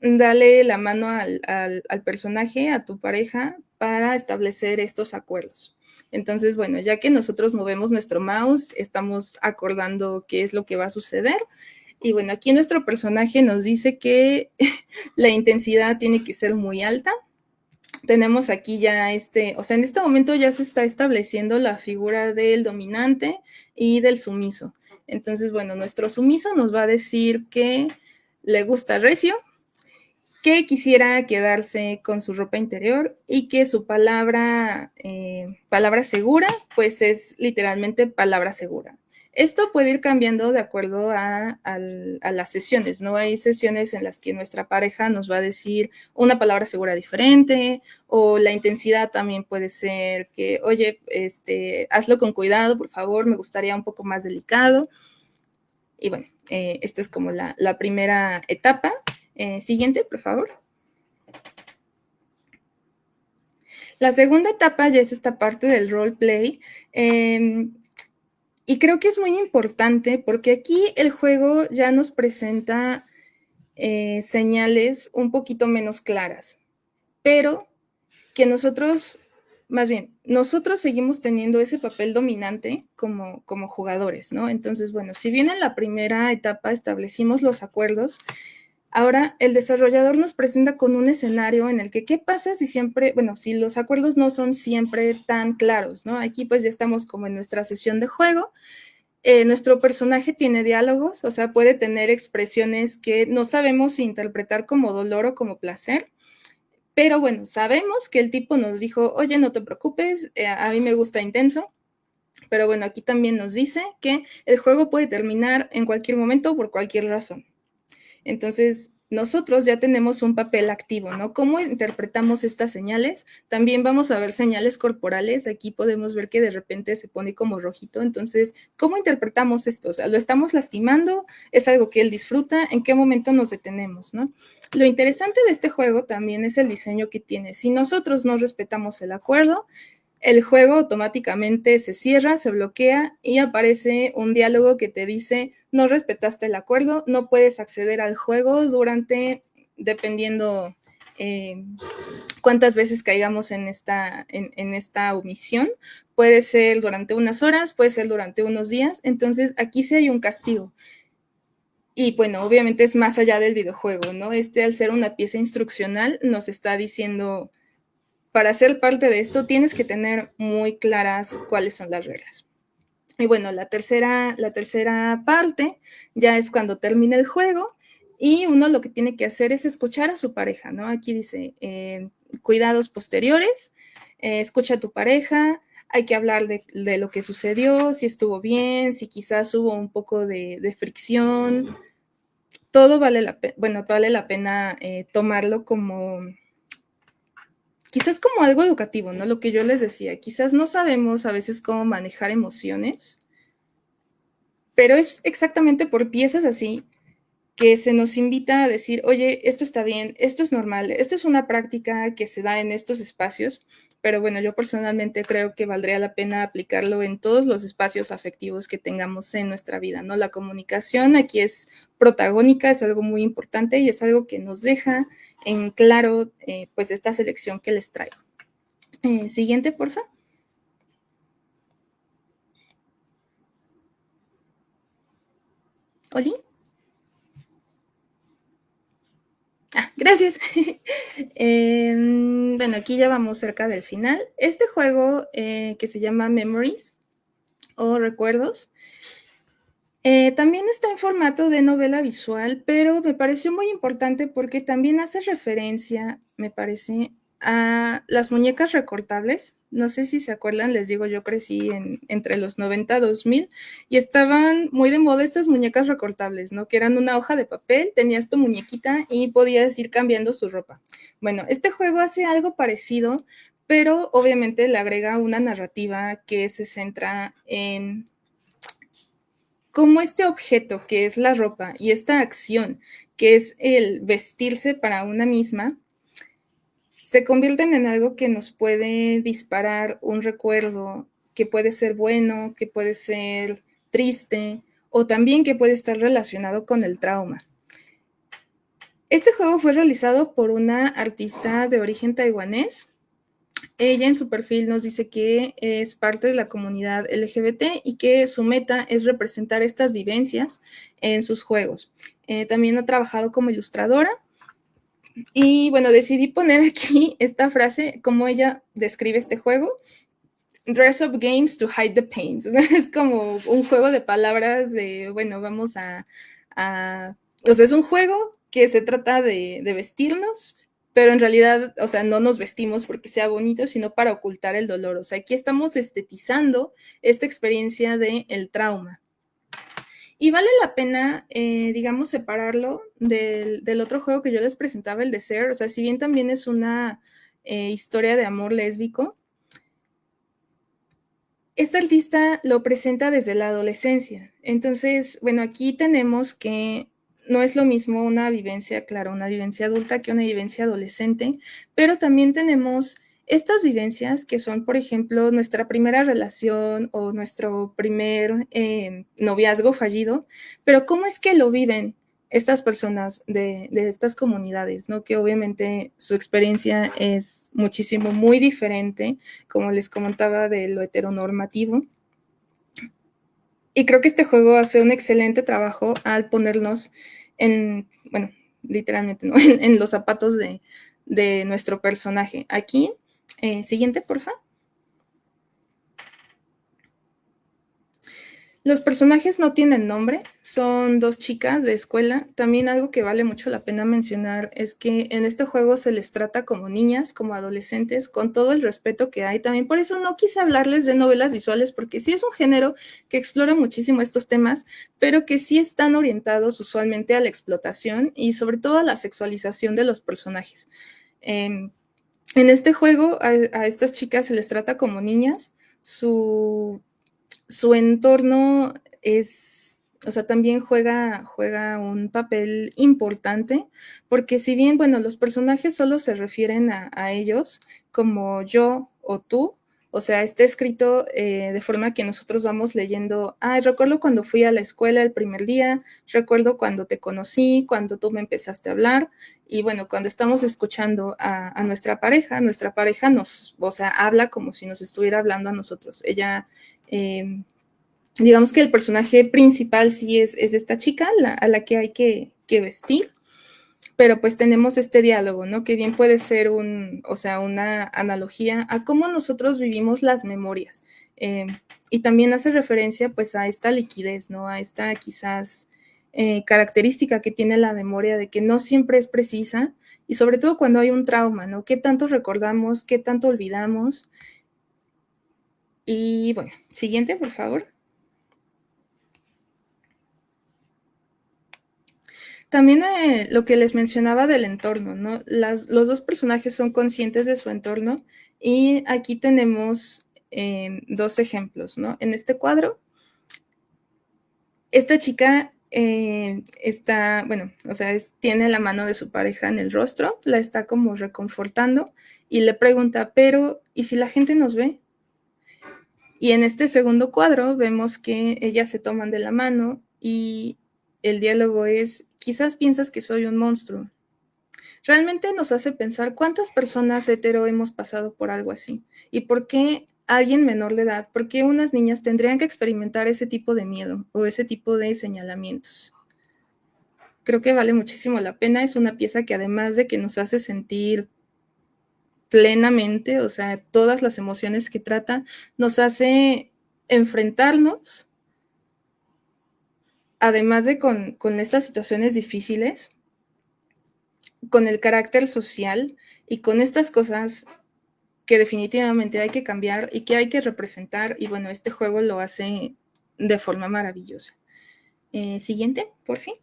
Dale la mano al personaje, a tu pareja, para establecer estos acuerdos. Entonces, bueno, ya que nosotros movemos nuestro mouse, estamos acordando qué es lo que va a suceder. Y bueno, aquí nuestro personaje nos dice que la intensidad tiene que ser muy alta. Tenemos aquí ya o sea, en este momento ya se está estableciendo la figura del dominante y del sumiso. Entonces, bueno, nuestro sumiso nos va a decir que le gusta recio, que quisiera quedarse con su ropa interior y que su palabra segura, pues es literalmente palabra segura. Esto puede ir cambiando de acuerdo a las sesiones, ¿no? Hay sesiones en las que nuestra pareja nos va a decir una palabra segura diferente, o la intensidad también puede ser que, oye, hazlo con cuidado, por favor, me gustaría un poco más delicado. Y bueno, esto es como la primera etapa. Siguiente, por favor. La segunda etapa ya es esta parte del roleplay. Y creo que es muy importante porque aquí el juego ya nos presenta señales un poquito menos claras, pero que nosotros seguimos teniendo ese papel dominante como jugadores, ¿no? Entonces, bueno, si bien en la primera etapa establecimos los acuerdos, ahora el desarrollador nos presenta con un escenario en el que ¿qué pasa si los acuerdos no son siempre tan claros, ¿no? Aquí pues ya estamos como en nuestra sesión de juego. Nuestro personaje tiene diálogos, o sea, puede tener expresiones que no sabemos si interpretar como dolor o como placer, pero bueno, sabemos que el tipo nos dijo, oye, no te preocupes, a mí me gusta intenso, pero bueno, aquí también nos dice que el juego puede terminar en cualquier momento por cualquier razón. Entonces, nosotros ya tenemos un papel activo, ¿no? ¿Cómo interpretamos estas señales? También vamos a ver señales corporales. Aquí podemos ver que de repente se pone como rojito. Entonces, ¿cómo interpretamos esto? O sea, ¿lo estamos lastimando? ¿Es algo que él disfruta? ¿En qué momento nos detenemos, no? Lo interesante de este juego también es el diseño que tiene. Si nosotros no respetamos el acuerdo, el juego automáticamente se cierra, se bloquea y aparece un diálogo que te dice, no respetaste el acuerdo, no puedes acceder al juego dependiendo cuántas veces caigamos en esta omisión. Puede ser durante unas horas, puede ser durante unos días. Entonces, aquí sí hay un castigo. Y bueno, obviamente es más allá del videojuego, ¿no? Al ser una pieza instruccional, nos está diciendo, para ser parte de esto tienes que tener muy claras cuáles son las reglas. Y bueno, la tercera parte ya es cuando termina el juego y uno lo que tiene que hacer es escuchar a su pareja, ¿no? Aquí dice, cuidados posteriores, escucha a tu pareja, hay que hablar de lo que sucedió, si estuvo bien, si quizás hubo un poco de fricción. Todo vale la pena tomarlo como quizás como algo educativo, ¿no? Lo que yo les decía, quizás no sabemos a veces cómo manejar emociones, pero es exactamente por piezas así que se nos invita a decir, oye, esto está bien, esto es normal, esta es una práctica que se da en estos espacios, pero bueno, yo personalmente creo que valdría la pena aplicarlo en todos los espacios afectivos que tengamos en nuestra vida, ¿no? La comunicación aquí es protagónica, es algo muy importante y es algo que nos deja en claro, pues, esta selección que les traigo. Siguiente, por favor. ¿Oli? Gracias. Bueno, aquí ya vamos cerca del final. Este juego que se llama Memories o Recuerdos, también está en formato de novela visual, pero me pareció muy importante porque también hace referencia, me parece, a las muñecas recortables. No sé si se acuerdan, les digo, yo crecí entre los 90 y 2000 y estaban muy de moda estas muñecas recortables, ¿no? Que eran una hoja de papel, tenías tu muñequita y podías ir cambiando su ropa. Bueno, este juego hace algo parecido, pero obviamente le agrega una narrativa que se centra en cómo este objeto que es la ropa y esta acción que es el vestirse para una misma se convierten en algo que nos puede disparar un recuerdo que puede ser bueno, que puede ser triste o también que puede estar relacionado con el trauma. Este juego fue realizado por una artista de origen taiwanés. Ella en su perfil nos dice que es parte de la comunidad LGBT y que su meta es representar estas vivencias en sus juegos. También ha trabajado como ilustradora. Y bueno, decidí poner aquí esta frase, como ella describe este juego. Dress up games to hide the pains. Es como un juego de palabras de, bueno, vamos a o sea, es un juego que se trata de vestirnos, pero en realidad, o sea, no nos vestimos porque sea bonito, sino para ocultar el dolor. O sea, aquí estamos estetizando esta experiencia del trauma. Y vale la pena, digamos, separarlo del otro juego que yo les presentaba, el de Ser. O sea, si bien también es una historia de amor lésbico, esta artista lo presenta desde la adolescencia. Entonces, bueno, aquí tenemos que no es lo mismo una vivencia, claro, una vivencia adulta que una vivencia adolescente, pero también tenemos estas vivencias que son, por ejemplo, nuestra primera relación o nuestro primer noviazgo fallido, pero ¿cómo es que lo viven estas personas de estas comunidades, ¿no? Que obviamente su experiencia es muchísimo, muy diferente, como les comentaba, de lo heteronormativo. Y creo que este juego hace un excelente trabajo al ponernos en, bueno, literalmente, ¿no? en los zapatos de nuestro personaje. Aquí, siguiente, por favor. Los personajes no tienen nombre, son dos chicas de escuela. También algo que vale mucho la pena mencionar es que en este juego se les trata como niñas, como adolescentes, con todo el respeto que hay. También por eso no quise hablarles de novelas visuales, porque sí es un género que explora muchísimo estos temas, pero que sí están orientados usualmente a la explotación y sobre todo a la sexualización de los personajes. En este juego a estas chicas se les trata como niñas. Su entorno es, o sea, también juega un papel importante, porque si bien, bueno, los personajes solo se refieren a ellos como yo o tú, o sea, está escrito de forma que nosotros vamos leyendo, recuerdo cuando fui a la escuela el primer día, recuerdo cuando te conocí, cuando tú me empezaste a hablar, y bueno, cuando estamos escuchando a nuestra pareja nos, o sea, habla como si nos estuviera hablando a nosotros. Ella... digamos que el personaje principal sí es esta chica a la que hay que vestir, pero pues tenemos este diálogo, ¿no? Que bien puede ser una analogía a cómo nosotros vivimos las memorias. Y también hace referencia pues a esta liquidez, ¿no? A esta quizás característica que tiene la memoria de que no siempre es precisa y sobre todo cuando hay un trauma, ¿no? ¿Qué tanto recordamos? ¿Qué tanto olvidamos? Y bueno, siguiente, por favor. También lo que les mencionaba del entorno, ¿no? Los dos personajes son conscientes de su entorno y aquí tenemos dos ejemplos, ¿no? En este cuadro, esta chica está, bueno, o sea, tiene la mano de su pareja en el rostro, la está como reconfortando y le pregunta, pero, ¿y si la gente nos ve? Y en este segundo cuadro vemos que ellas se toman de la mano y el diálogo es, quizás piensas que soy un monstruo. Realmente nos hace pensar cuántas personas hetero hemos pasado por algo así y por qué alguien menor de edad, por qué unas niñas tendrían que experimentar ese tipo de miedo o ese tipo de señalamientos. Creo que vale muchísimo la pena, es una pieza que además de que nos hace sentir plenamente, o sea, todas las emociones que trata, nos hace enfrentarnos, además de con estas situaciones difíciles, con el carácter social y con estas cosas que definitivamente hay que cambiar y que hay que representar, y bueno, este juego lo hace de forma maravillosa. Siguiente, por fin.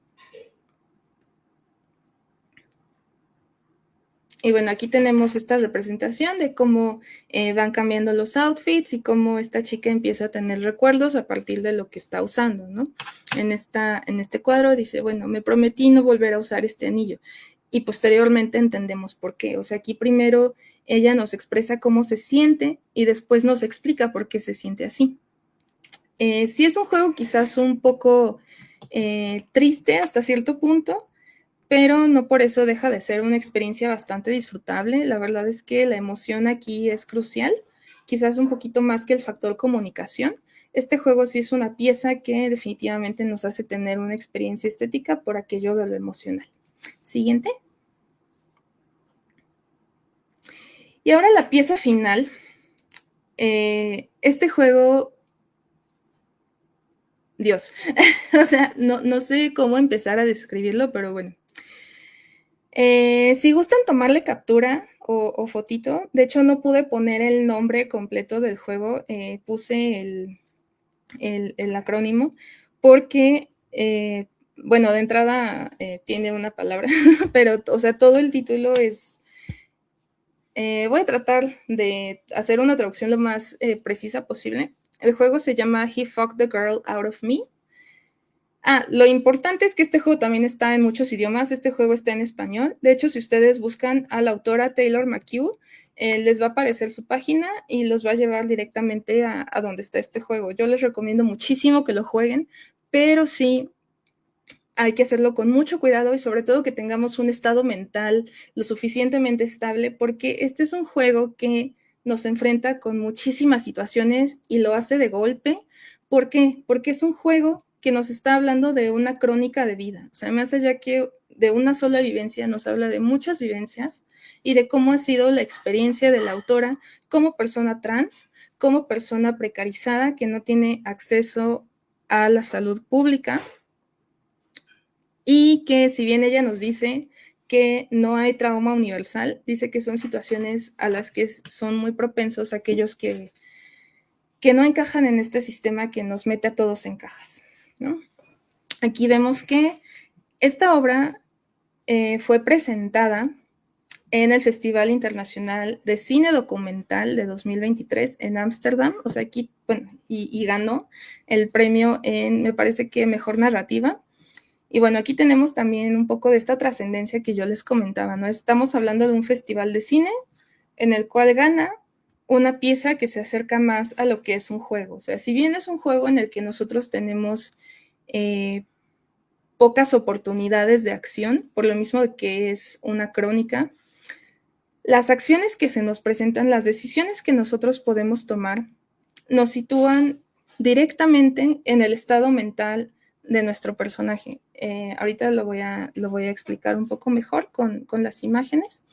Y bueno, aquí tenemos esta representación de cómo van cambiando los outfits y cómo esta chica empieza a tener recuerdos a partir de lo que está usando, ¿no? En este cuadro dice, bueno, me prometí no volver a usar este anillo. Y posteriormente entendemos por qué. O sea, aquí primero ella nos expresa cómo se siente y después nos explica por qué se siente así. Sí es un juego quizás un poco triste hasta cierto punto, pero no por eso deja de ser una experiencia bastante disfrutable. La verdad es que la emoción aquí es crucial, quizás un poquito más que el factor comunicación. Este juego sí es una pieza que definitivamente nos hace tener una experiencia estética por aquello de lo emocional. Siguiente. Y ahora la pieza final. Este juego, Dios, o sea, no sé cómo empezar a describirlo, pero bueno. Si gustan tomarle captura o fotito, de hecho no pude poner el nombre completo del juego, puse el acrónimo porque, bueno, de entrada tiene una palabra, pero, o sea, todo el título es... voy a tratar de hacer una traducción lo más precisa posible. El juego se llama He Fucked the Girl Out of Me. Lo importante es que este juego también está en muchos idiomas. Este juego está en español. De hecho, si ustedes buscan a la autora Taylor McHugh, les va a aparecer su página y los va a llevar directamente a donde está este juego. Yo les recomiendo muchísimo que lo jueguen, pero sí hay que hacerlo con mucho cuidado y sobre todo que tengamos un estado mental lo suficientemente estable, porque este es un juego que nos enfrenta con muchísimas situaciones y lo hace de golpe. ¿Por qué? Porque es un juego que nos está hablando de una crónica de vida. O sea, más allá que de una sola vivencia, nos habla de muchas vivencias y de cómo ha sido la experiencia de la autora como persona trans, como persona precarizada que no tiene acceso a la salud pública, y que si bien ella nos dice que no hay trauma universal, dice que son situaciones a las que son muy propensos aquellos que no encajan en este sistema que nos mete a todos en cajas, ¿no? Aquí vemos que esta obra fue presentada en el Festival Internacional de Cine Documental de 2023 en Ámsterdam, o sea, aquí, bueno, y ganó el premio en, me parece que Mejor Narrativa. Y bueno, aquí tenemos también un poco de esta trascendencia que yo les comentaba, ¿no? Estamos hablando de un festival de cine en el cual gana una pieza que se acerca más a lo que es un juego. O sea, si bien es un juego en el que nosotros tenemos pocas oportunidades de acción, por lo mismo de que es una crónica, las acciones que se nos presentan, las decisiones que nosotros podemos tomar, nos sitúan directamente en el estado mental de nuestro personaje. Ahorita lo voy a explicar un poco mejor con las imágenes,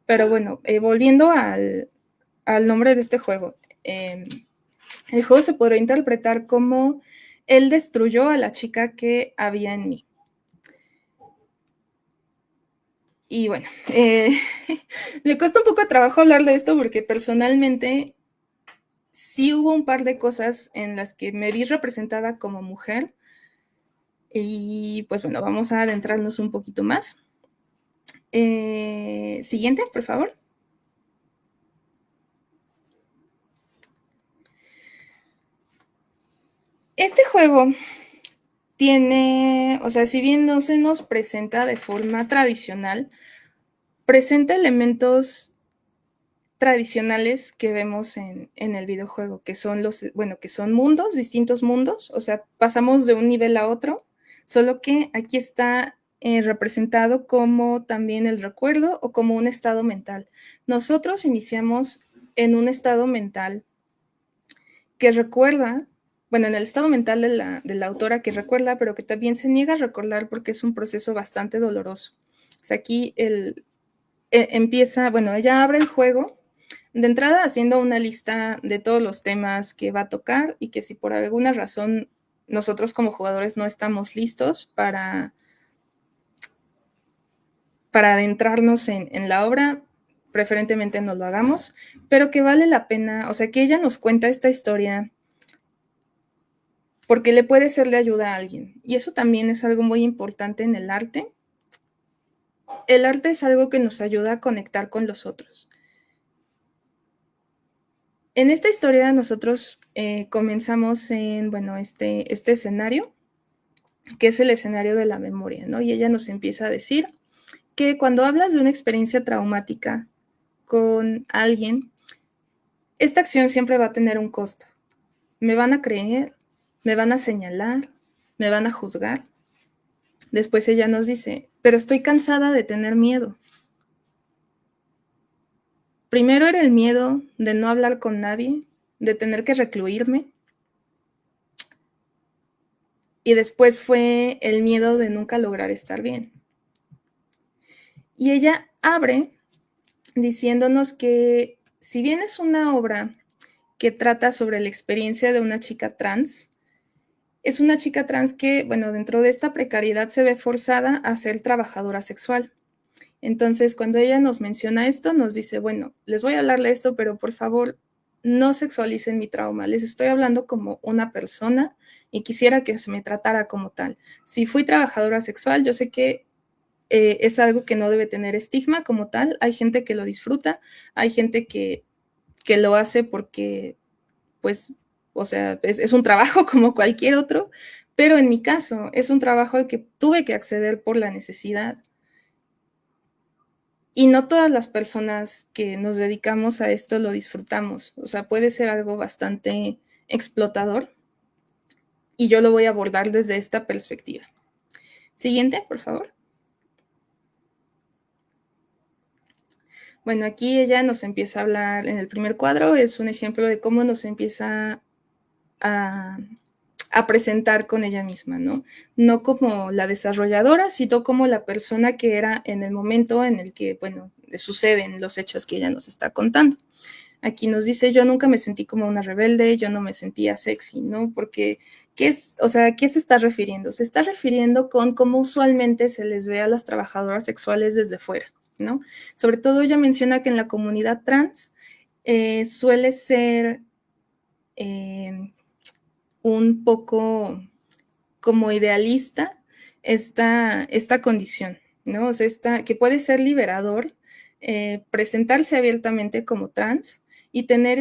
pero bueno, volviendo al nombre de este juego. El juego se podrá interpretar como él destruyó a la chica que había en mí. Y bueno, me cuesta un poco de trabajo hablar de esto porque personalmente sí hubo un par de cosas en las que me vi representada como mujer, Y pues bueno, vamos a adentrarnos un poquito más. Siguiente, por favor. Este juego tiene, o sea, si bien no se nos presenta de forma tradicional, presenta elementos tradicionales que vemos en el videojuego, que son que son mundos, distintos mundos, o sea, pasamos de un nivel a otro, solo que aquí está representado como también el recuerdo o como un estado mental. Nosotros iniciamos en un estado mental que recuerda, bueno, en el estado mental de la autora que recuerda, pero que también se niega a recordar porque es un proceso bastante doloroso. O sea, aquí empieza, bueno, ella abre el juego de entrada haciendo una lista de todos los temas que va a tocar y que si por alguna razón nosotros como jugadores no estamos listos para adentrarnos en la obra, preferentemente no lo hagamos, pero que vale la pena, o sea, que ella nos cuenta esta historia porque le puede ser de ayuda a alguien. Y eso también es algo muy importante en el arte. El arte es algo que nos ayuda a conectar con los otros. En esta historia nosotros comenzamos en, bueno, este escenario, que es el escenario de la memoria, ¿no? Y ella nos empieza a decir que cuando hablas de una experiencia traumática con alguien, esta acción siempre va a tener un costo. Me van a creer, me van a señalar, me van a juzgar. Después ella nos dice, pero estoy cansada de tener miedo. Primero era el miedo de no hablar con nadie, de tener que recluirme. Y después fue el miedo de nunca lograr estar bien. Y ella abre diciéndonos que si bien es una obra que trata sobre la experiencia de una chica trans, es una chica trans que, bueno, dentro de esta precariedad se ve forzada a ser trabajadora sexual. Entonces, cuando ella nos menciona esto, nos dice, bueno, les voy a hablar de esto, pero por favor, no sexualicen mi trauma. Les estoy hablando como una persona y quisiera que se me tratara como tal. Si fui trabajadora sexual, yo sé que es algo que no debe tener estigma como tal. Hay gente que lo disfruta, hay gente que lo hace porque, pues, o sea, es un trabajo como cualquier otro, pero en mi caso es un trabajo al que tuve que acceder por la necesidad. Y no todas las personas que nos dedicamos a esto lo disfrutamos. O sea, puede ser algo bastante explotador. Y yo lo voy a abordar desde esta perspectiva. Siguiente, por favor. Bueno, aquí ella nos empieza a hablar, en el primer cuadro es un ejemplo de cómo nos empieza a presentar con ella misma, ¿no? No como la desarrolladora, sino como la persona que era en el momento en el que, bueno, suceden los hechos que ella nos está contando. Aquí nos dice, yo nunca me sentí como una rebelde, yo no me sentía sexy, ¿no? Porque, ¿qué se está refiriendo? Se está refiriendo con cómo usualmente se les ve a las trabajadoras sexuales desde fuera, ¿no? Sobre todo ella menciona que en la comunidad trans suele ser un poco como idealista esta condición, ¿no? O sea, que puede ser liberador presentarse abiertamente como trans y tener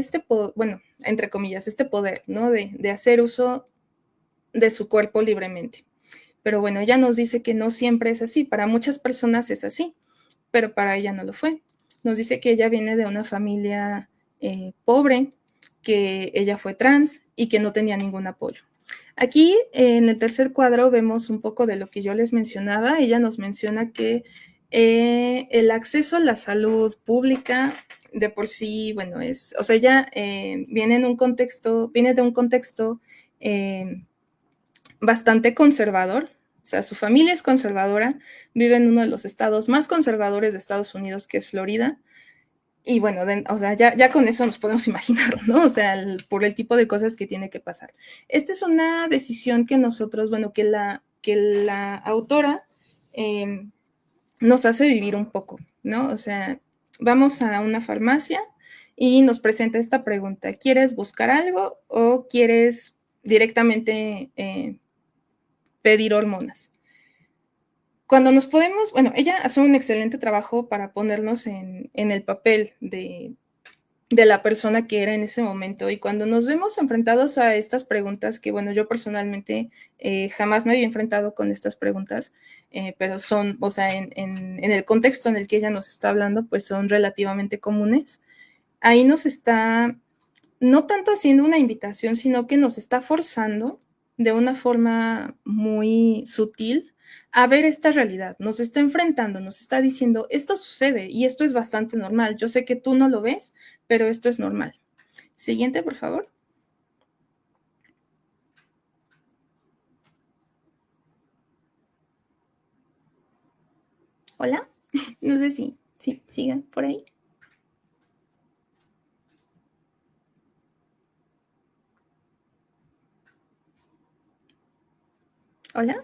bueno, entre comillas, este poder, ¿no? De hacer uso de su cuerpo libremente. Pero bueno, ella nos dice que no siempre es así, para muchas personas es así, pero para ella no lo fue. Nos dice que ella viene de una familia pobre, que ella fue trans y que no tenía ningún apoyo. Aquí en el tercer cuadro vemos un poco de lo que yo les mencionaba. Ella nos menciona que el acceso a la salud pública de por sí, bueno, o sea, ella viene de un contexto bastante conservador. O sea, su familia es conservadora, vive en uno de los estados más conservadores de Estados Unidos, que es Florida. Y bueno, o sea, ya con eso nos podemos imaginar, ¿no? O sea, por el tipo de cosas que tiene que pasar. Esta es una decisión que nosotros, bueno, que la autora nos hace vivir un poco, ¿no? O sea, vamos a una farmacia y nos presenta esta pregunta, ¿quieres buscar algo o quieres directamente pedir hormonas. Cuando nos podemos, bueno, ella hace un excelente trabajo para ponernos en el papel de la persona que era en ese momento, y cuando nos vemos enfrentados a estas preguntas, que bueno, yo personalmente jamás me había enfrentado con estas preguntas, pero son, o sea, en el contexto en el que ella nos está hablando, pues son relativamente comunes. Ahí nos está, no tanto haciendo una invitación, sino que nos está forzando de una forma muy sutil a ver esta realidad, nos está enfrentando, nos está diciendo, esto sucede y esto es bastante normal. Yo sé que tú no lo ves, pero esto es normal. Siguiente, por favor. Hola, no sé si sigan por ahí. Hola.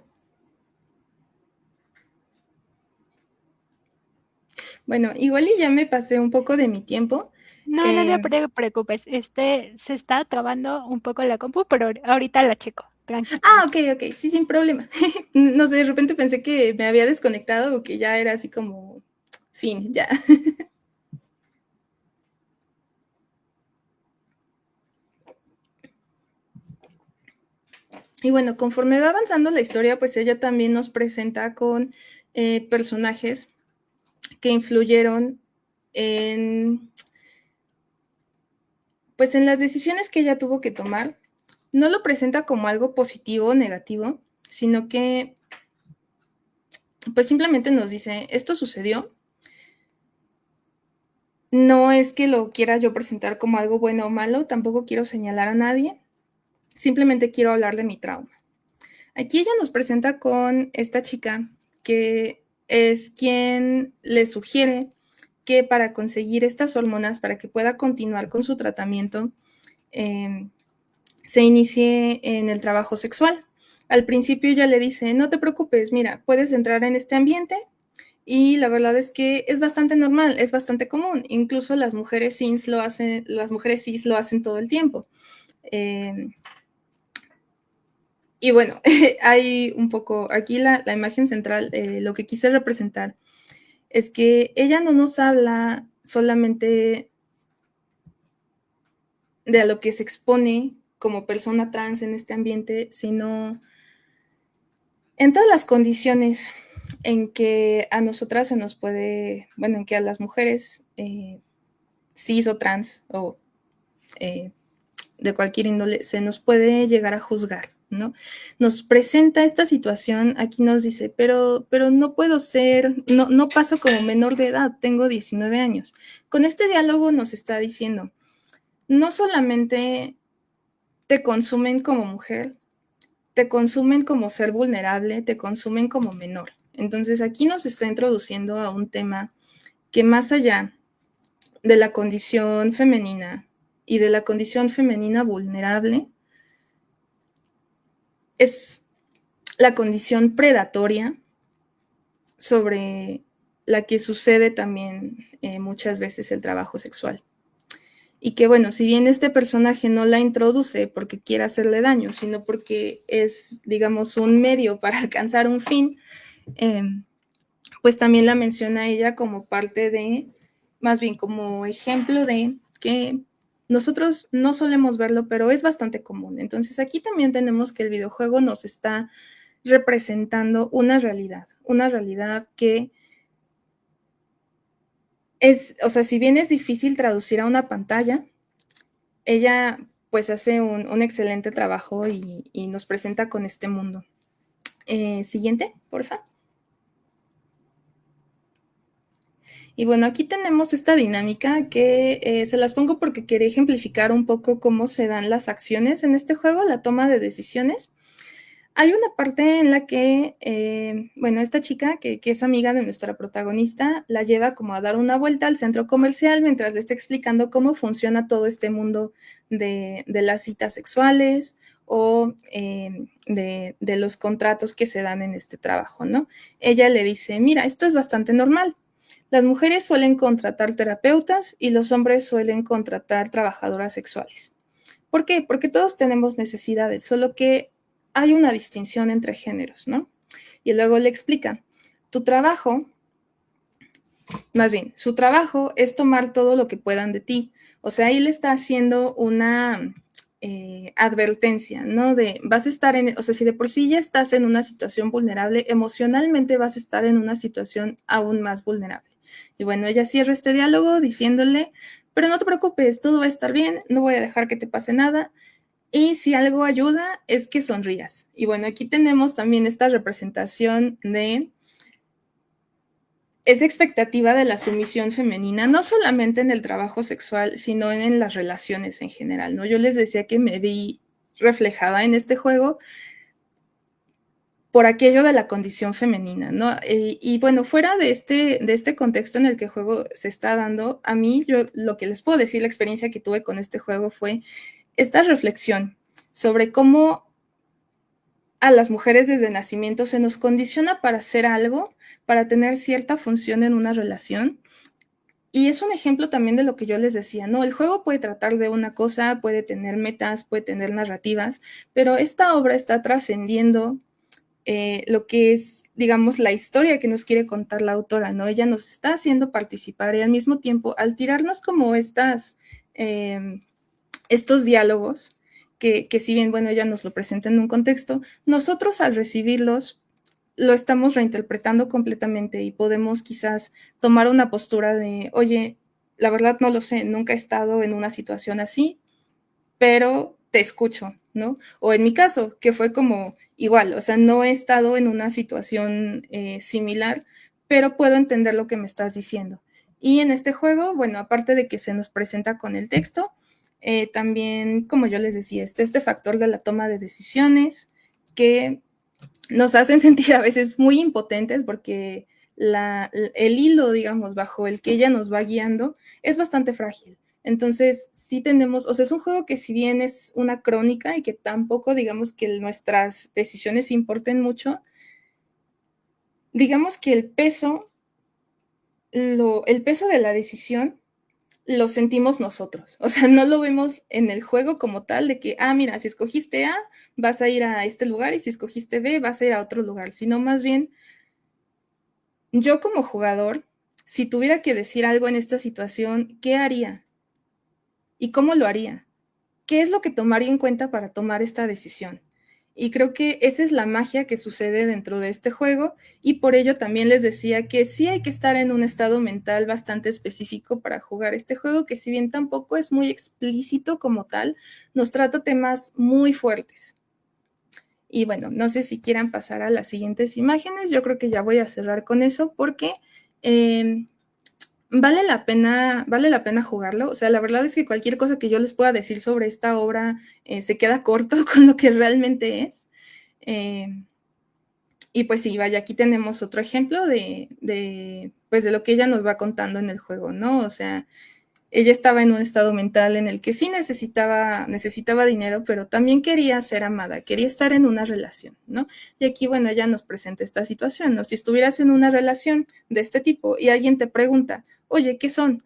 Bueno, igual y ya me pasé un poco de mi tiempo. No, no te preocupes. Se está acabando un poco la compu, pero ahorita la checo. Tranquilo. Ah, ok, sí, sin problema. No sé, de repente pensé que me había desconectado o que ya era así como fin, ya. Y bueno, conforme va avanzando la historia, pues ella también nos presenta con personajes que influyeron en las decisiones que ella tuvo que tomar. No lo presenta como algo positivo o negativo, sino que pues simplemente nos dice, esto sucedió. No es que lo quiera yo presentar como algo bueno o malo, tampoco quiero señalar a nadie, simplemente quiero hablar de mi trauma. Aquí ella nos presenta con esta chica que es quien le sugiere que para conseguir estas hormonas, para que pueda continuar con su tratamiento, se inicie en el trabajo sexual. Al principio ella le dice, no te preocupes, mira, puedes entrar en este ambiente, y la verdad es que es bastante normal, es bastante común. Incluso las mujeres cis lo hacen todo el tiempo. Y bueno, hay un poco, aquí la imagen central, lo que quise representar es que ella no nos habla solamente de a lo que se expone como persona trans en este ambiente, sino en todas las condiciones en que a nosotras se nos puede, bueno, en que a las mujeres cis o trans o de cualquier índole se nos puede llegar a juzgar, ¿no? Nos presenta esta situación, aquí nos dice, pero no puedo ser, no paso como menor de edad, tengo 19 años. Con este diálogo nos está diciendo, no solamente te consumen como mujer, te consumen como ser vulnerable, te consumen como menor. Entonces aquí nos está introduciendo a un tema que más allá de la condición femenina y de la condición femenina vulnerable, es la condición predatoria sobre la que sucede también muchas veces el trabajo sexual. Y que bueno, si bien este personaje no la introduce porque quiere hacerle daño, sino porque es, digamos, un medio para alcanzar un fin, pues también la menciona ella como parte de, más bien como ejemplo de que nosotros no solemos verlo, pero es bastante común. Entonces aquí también tenemos que el videojuego nos está representando una realidad que es, o sea, si bien es difícil traducir a una pantalla, ella pues hace un excelente trabajo y nos presenta con este mundo. Siguiente, porfa. Y bueno, aquí tenemos esta dinámica que se las pongo porque quería ejemplificar un poco cómo se dan las acciones en este juego, la toma de decisiones. Hay una parte en la que, bueno, esta chica que es amiga de nuestra protagonista, la lleva como a dar una vuelta al centro comercial mientras le está explicando cómo funciona todo este mundo de las citas sexuales o de los contratos que se dan en este trabajo, ¿no? Ella le dice, mira, esto es bastante normal. Las mujeres suelen contratar terapeutas y los hombres suelen contratar trabajadoras sexuales. ¿Por qué? Porque todos tenemos necesidades, solo que hay una distinción entre géneros, ¿no? Y luego le explica, tu trabajo, más bien, su trabajo es tomar todo lo que puedan de ti. O sea, ahí le está haciendo una advertencia, ¿no? De vas a estar o sea, si de por sí ya estás en una situación vulnerable, emocionalmente vas a estar en una situación aún más vulnerable. Y bueno, ella cierra este diálogo diciéndole, pero no te preocupes, todo va a estar bien, no voy a dejar que te pase nada. Y si algo ayuda, es que sonrías. Y bueno, aquí tenemos también esta representación de esa expectativa de la sumisión femenina, no solamente en el trabajo sexual, sino en las relaciones en general, ¿no? Yo les decía que me vi reflejada en este juego por aquello de la condición femenina, ¿no? Y bueno, fuera de este contexto en el que el juego se está dando, a mí, yo lo que les puedo decir, la experiencia que tuve con este juego fue esta reflexión sobre cómo a las mujeres desde nacimiento se nos condiciona para hacer algo, para tener cierta función en una relación. Y es un ejemplo también de lo que yo les decía, ¿no? El juego puede tratar de una cosa, puede tener metas, puede tener narrativas, pero esta obra está trascendiendo lo que es, digamos, la historia que nos quiere contar la autora, ¿no? Ella nos está haciendo participar y al mismo tiempo, al tirarnos como estos diálogos, que si bien, bueno, ella nos lo presenta en un contexto, nosotros al recibirlos lo estamos reinterpretando completamente y podemos quizás tomar una postura de, oye, la verdad no lo sé, nunca he estado en una situación así, pero te escucho, ¿no? O en mi caso, que fue como igual, o sea, no he estado en una situación similar, pero puedo entender lo que me estás diciendo. Y en este juego, bueno, aparte de que se nos presenta con el texto, también, como yo les decía, este factor de la toma de decisiones que nos hacen sentir a veces muy impotentes porque el hilo, digamos, bajo el que ella nos va guiando es bastante frágil. Entonces, sí tenemos, o sea, es un juego que si bien es una crónica y que tampoco, digamos, que nuestras decisiones importen mucho, digamos que el peso de la decisión lo sentimos nosotros, o sea, no lo vemos en el juego como tal de que, mira, si escogiste A, vas a ir a este lugar y si escogiste B, vas a ir a otro lugar, sino más bien, yo como jugador, si tuviera que decir algo en esta situación, ¿qué haría? ¿Y cómo lo haría? ¿Qué es lo que tomaría en cuenta para tomar esta decisión? Y creo que esa es la magia que sucede dentro de este juego y por ello también les decía que sí hay que estar en un estado mental bastante específico para jugar este juego, que si bien tampoco es muy explícito como tal, nos trata temas muy fuertes. Y bueno, no sé si quieran pasar a las siguientes imágenes, yo creo que ya voy a cerrar con eso porque vale la pena jugarlo. O sea, la verdad es que cualquier cosa que yo les pueda decir sobre esta obra se queda corto con lo que realmente es. Y pues sí, vaya, aquí tenemos otro ejemplo de lo que ella nos va contando en el juego, ¿no? O sea, ella estaba en un estado mental en el que sí necesitaba dinero, pero también quería ser amada, quería estar en una relación, ¿no? Y aquí, bueno, ella nos presenta esta situación, ¿no? Si estuvieras en una relación de este tipo y alguien te pregunta, oye, ¿qué son?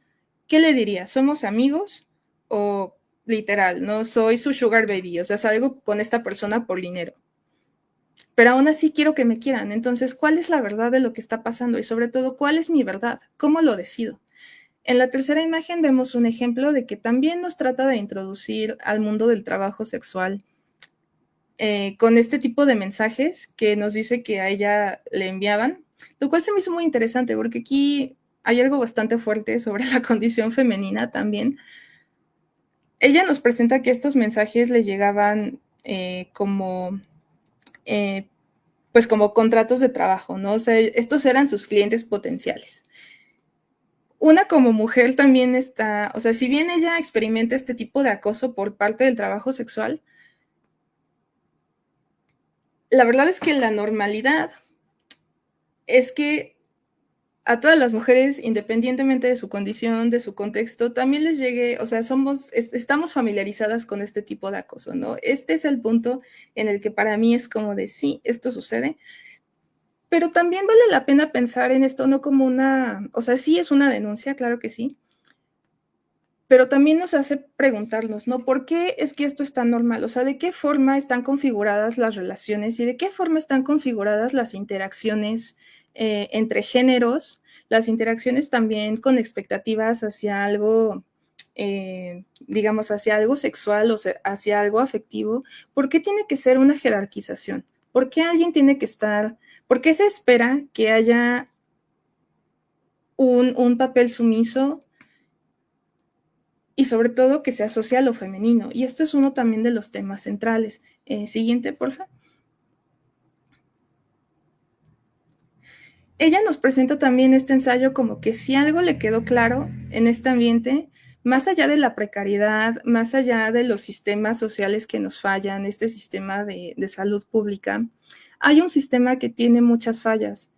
¿Qué le dirías? ¿Somos amigos? O literal, no soy su sugar baby, o sea, salgo con esta persona por dinero. Pero aún así quiero que me quieran. Entonces, ¿cuál es la verdad de lo que está pasando? Y sobre todo, ¿cuál es mi verdad? ¿Cómo lo decido? En la tercera imagen vemos un ejemplo de que también nos trata de introducir al mundo del trabajo sexual con este tipo de mensajes que nos dice que a ella le enviaban, lo cual se me hizo muy interesante porque aquí hay algo bastante fuerte sobre la condición femenina también. Ella nos presenta que estos mensajes le llegaban como contratos de trabajo, ¿no? O sea, estos eran sus clientes potenciales. Una como mujer también está, o sea, si bien ella experimenta este tipo de acoso por parte del trabajo sexual, la verdad es que la normalidad es que a todas las mujeres, independientemente de su condición, de su contexto, también les llegue, o sea, estamos familiarizadas con este tipo de acoso, ¿no? Este es el punto en el que para mí es como de sí, esto sucede, pero también vale la pena pensar en esto no como o sea, sí es una denuncia, claro que sí, pero también nos hace preguntarnos, ¿no? ¿Por qué es que esto está normal? O sea, ¿de qué forma están configuradas las relaciones y de qué forma están configuradas las interacciones entre géneros, las interacciones también con expectativas hacia algo, digamos, hacia algo sexual o hacia algo afectivo? ¿Por qué tiene que ser una jerarquización? ¿Por qué alguien tiene que estar, por qué se espera que haya un papel sumiso y sobre todo que se asocia a lo femenino? Y esto es uno también de los temas centrales. Siguiente, por favor. Ella nos presenta también este ensayo como que si algo le quedó claro en este ambiente, más allá de la precariedad, más allá de los sistemas sociales que nos fallan, este sistema de salud pública, hay un sistema que tiene muchas fallas,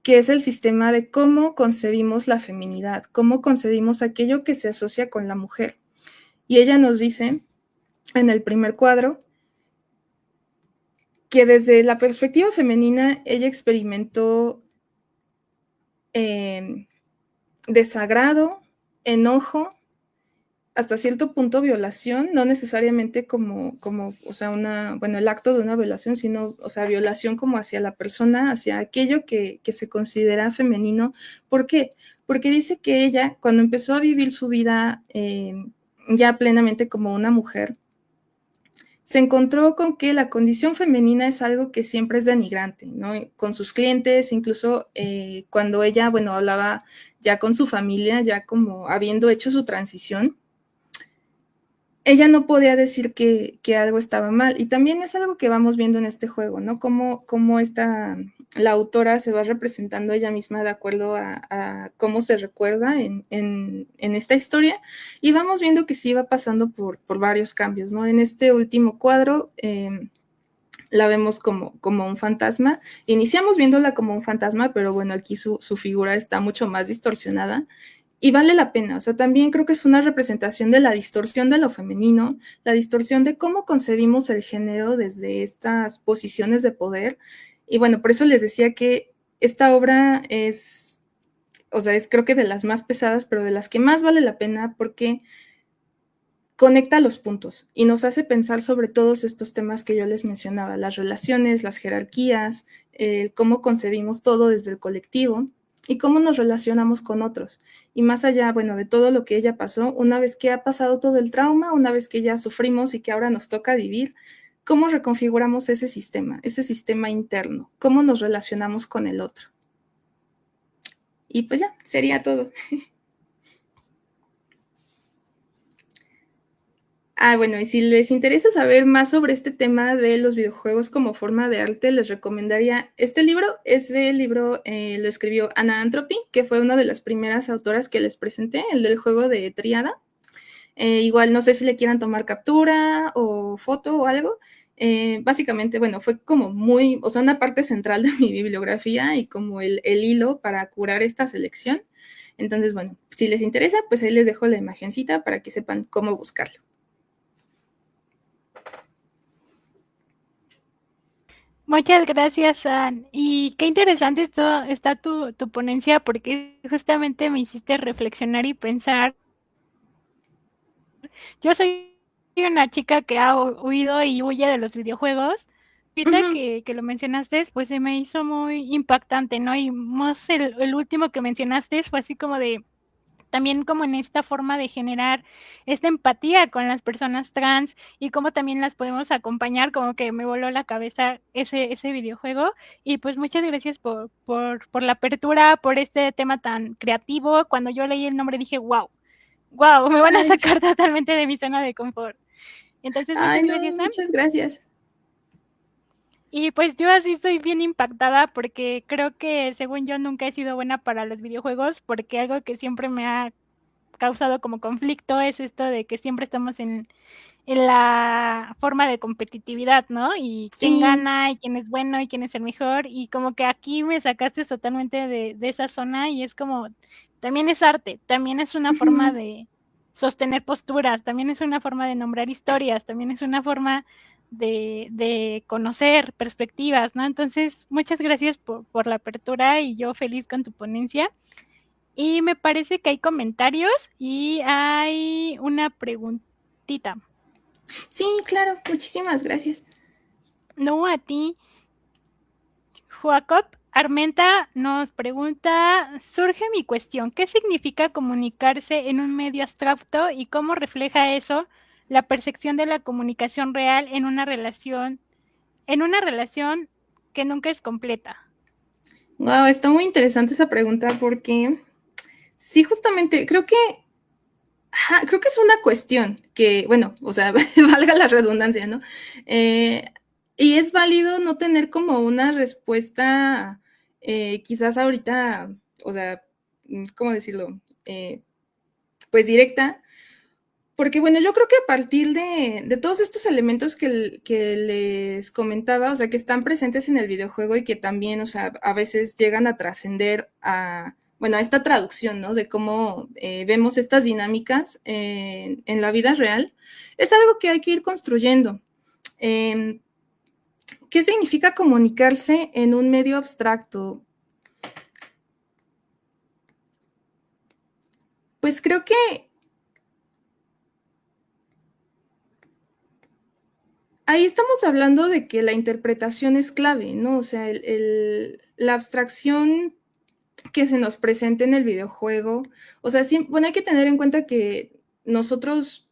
que es el sistema de cómo concebimos la feminidad, cómo concebimos aquello que se asocia con la mujer. Y ella nos dice, en el primer cuadro, que desde la perspectiva femenina, ella experimentó desagrado, enojo, hasta cierto punto violación, no necesariamente como o sea, el acto de una violación, sino, o sea, violación como hacia la persona, hacia aquello que se considera femenino. ¿Por qué? Porque dice que ella, cuando empezó a vivir su vida ya plenamente como una mujer, se encontró con que la condición femenina es algo que siempre es denigrante, ¿no? Con sus clientes, incluso cuando ella, hablaba ya con su familia, ya como habiendo hecho su transición, ella no podía decir que algo estaba mal. Y también es algo que vamos viendo en este juego, ¿no? Cómo la autora se va representando ella misma de acuerdo a cómo se recuerda en esta historia. Y vamos viendo que sí va pasando por varios cambios, ¿no? En este último cuadro la vemos como un fantasma. Iniciamos viéndola como un fantasma, pero bueno, aquí su figura está mucho más distorsionada. Y vale la pena, o sea, también creo que es una representación de la distorsión de lo femenino, la distorsión de cómo concebimos el género desde estas posiciones de poder. Y bueno, por eso les decía que esta obra es creo que de las más pesadas, pero de las que más vale la pena porque conecta los puntos y nos hace pensar sobre todos estos temas que yo les mencionaba, las relaciones, las jerarquías, cómo concebimos todo desde el colectivo y cómo nos relacionamos con otros. Y más allá, de todo lo que ella pasó, una vez que ha pasado todo el trauma, una vez que ya sufrimos y que ahora nos toca vivir, cómo reconfiguramos ese sistema interno, cómo nos relacionamos con el otro. Y pues ya, sería todo. Y si les interesa saber más sobre este tema de los videojuegos como forma de arte, les recomendaría este libro. Ese libro lo escribió Anna Antropy, que fue una de las primeras autoras que les presenté, el del juego de Tríada. Igual no sé si le quieran tomar captura o foto o algo. Básicamente, fue como una parte central de mi bibliografía y como el hilo para curar esta selección. Entonces, si les interesa, pues ahí les dejo la imagencita para que sepan cómo buscarlo. Muchas gracias, Ann. Y qué interesante está tu ponencia, porque justamente me hiciste reflexionar y pensar. Yo soy una chica que ha huido y huye de los videojuegos. Ahorita que lo mencionaste, pues se me hizo muy impactante, ¿no? Y más el último que mencionaste fue así como de, también como en esta forma de generar esta empatía con las personas trans y cómo también las podemos acompañar, como que me voló la cabeza ese videojuego. Y pues muchas gracias por la apertura, por este tema tan creativo. Cuando yo leí el nombre dije, wow, me van a sacar totalmente de mi zona de confort. Entonces, muchas gracias. Y pues yo así estoy bien impactada porque creo que según yo nunca he sido buena para los videojuegos, porque algo que siempre me ha causado como conflicto es esto de que siempre estamos en la forma de competitividad, ¿no? Y quién gana y quién es bueno y quién es el mejor, y como que aquí me sacaste totalmente de esa zona, y es como, también es arte, también es una forma de sostener posturas, también es una forma de nombrar historias, también es una forma de conocer perspectivas, ¿no? Entonces, muchas gracias por la apertura y yo feliz con tu ponencia. Y me parece que hay comentarios y hay una preguntita. Sí, claro, muchísimas gracias. No, a ti. Joacob Armenta nos pregunta, surge mi cuestión, ¿qué significa comunicarse en un medio abstracto y cómo refleja eso la percepción de la comunicación real en una relación que nunca es completa? Wow, está muy interesante esa pregunta porque sí, justamente, creo que es una cuestión que, bueno, o sea, valga la redundancia, ¿no? Y es válido no tener como una respuesta, quizás ahorita, o sea, ¿cómo decirlo? Pues directa, porque bueno, yo creo que a partir de todos estos elementos que les comentaba, o sea, que están presentes en el videojuego y que también, o sea, a veces llegan a trascender a esta traducción, ¿no? De cómo vemos estas dinámicas en la vida real, es algo que hay que ir construyendo. ¿Qué significa comunicarse en un medio abstracto? Pues creo que ahí estamos hablando de que la interpretación es clave, ¿no? O sea, la abstracción que se nos presenta en el videojuego, o sea, sí, bueno, hay que tener en cuenta que nosotros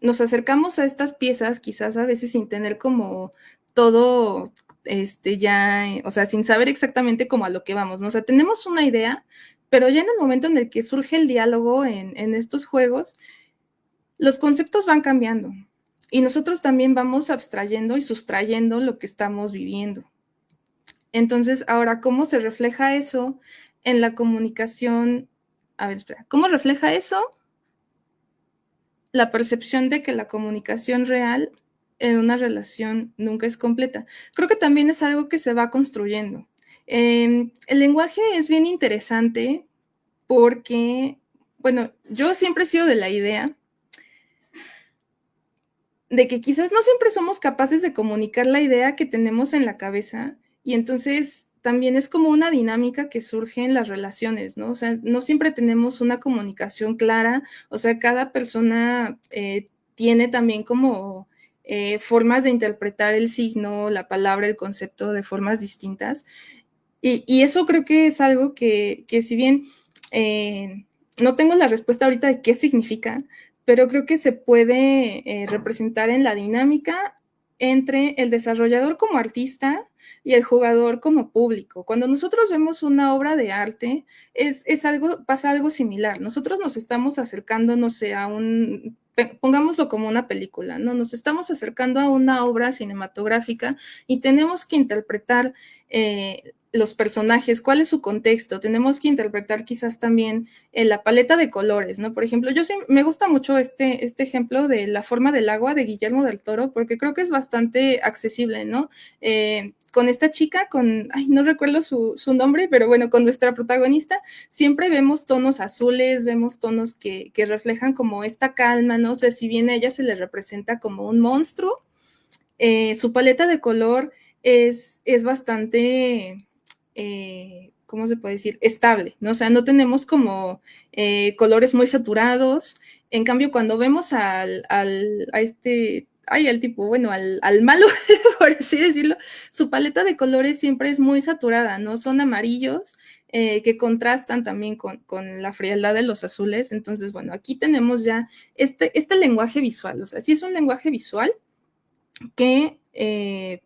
nos acercamos a estas piezas quizás a veces sin tener como todo ya, o sea, sin saber exactamente cómo a lo que vamos, ¿no? O sea, tenemos una idea, pero ya en el momento en el que surge el diálogo en estos juegos, los conceptos van cambiando. Y nosotros también vamos abstrayendo y sustrayendo lo que estamos viviendo. Entonces, ahora, ¿cómo se refleja eso en la comunicación? A ver, espera, ¿cómo refleja eso la percepción de que la comunicación real en una relación nunca es completa? Creo que también es algo que se va construyendo. El lenguaje es bien interesante porque, bueno, yo siempre he sido de la idea de que quizás no siempre somos capaces de comunicar la idea que tenemos en la cabeza y entonces también es como una dinámica que surge en las relaciones, ¿no? O sea, no siempre tenemos una comunicación clara, o sea, cada persona tiene también como formas de interpretar el signo, la palabra, el concepto de formas distintas y eso creo que es algo que si bien no tengo la respuesta ahorita de qué significa, pero creo que se puede representar en la dinámica entre el desarrollador como artista y el jugador como público. Cuando nosotros vemos una obra de arte, pasa algo similar. Nosotros nos estamos acercando, no sé, pongámoslo como una película, ¿no? Nos estamos acercando a una obra cinematográfica y tenemos que interpretar los personajes, cuál es su contexto, tenemos que interpretar quizás también la paleta de colores, ¿no? Por ejemplo, me gusta mucho este ejemplo de La forma del agua de Guillermo del Toro, porque creo que es bastante accesible, ¿no? Con esta chica, no recuerdo su nombre, pero bueno, con nuestra protagonista, siempre vemos tonos azules, vemos tonos que reflejan como esta calma, ¿no? O sea, si bien a ella se le representa como un monstruo, su paleta de color es bastante... ¿cómo se puede decir? Estable, ¿no? O sea, no tenemos como colores muy saturados. En cambio, cuando vemos al tipo, bueno, al malo, por así decirlo, su paleta de colores siempre es muy saturada, ¿no? Son amarillos que contrastan también con la frialdad de los azules. Entonces, bueno, aquí tenemos ya este lenguaje visual. O sea, sí es un lenguaje visual que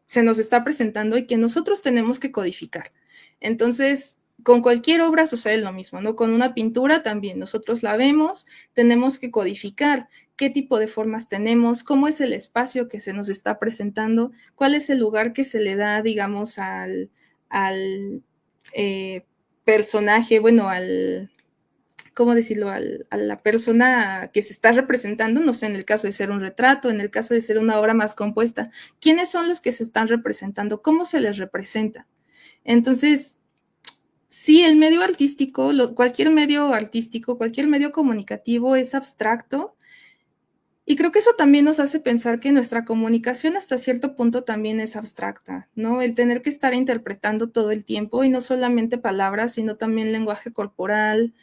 se nos está presentando y que nosotros tenemos que codificar. Entonces, con cualquier obra sucede lo mismo, ¿no? Con una pintura también, nosotros la vemos, tenemos que codificar qué tipo de formas tenemos, cómo es el espacio que se nos está presentando, cuál es el lugar que se le da, digamos, al personaje, bueno, ¿cómo decirlo? A la persona que se está representando, no sé, en el caso de ser un retrato, en el caso de ser una obra más compuesta, ¿quiénes son los que se están representando? ¿Cómo se les representa? Entonces, sí, el medio artístico, cualquier medio artístico, cualquier medio comunicativo es abstracto Y creo que eso también nos hace pensar que nuestra comunicación hasta cierto punto también es abstracta, ¿no? El tener que estar interpretando todo el tiempo y no solamente palabras, sino también lenguaje corporal,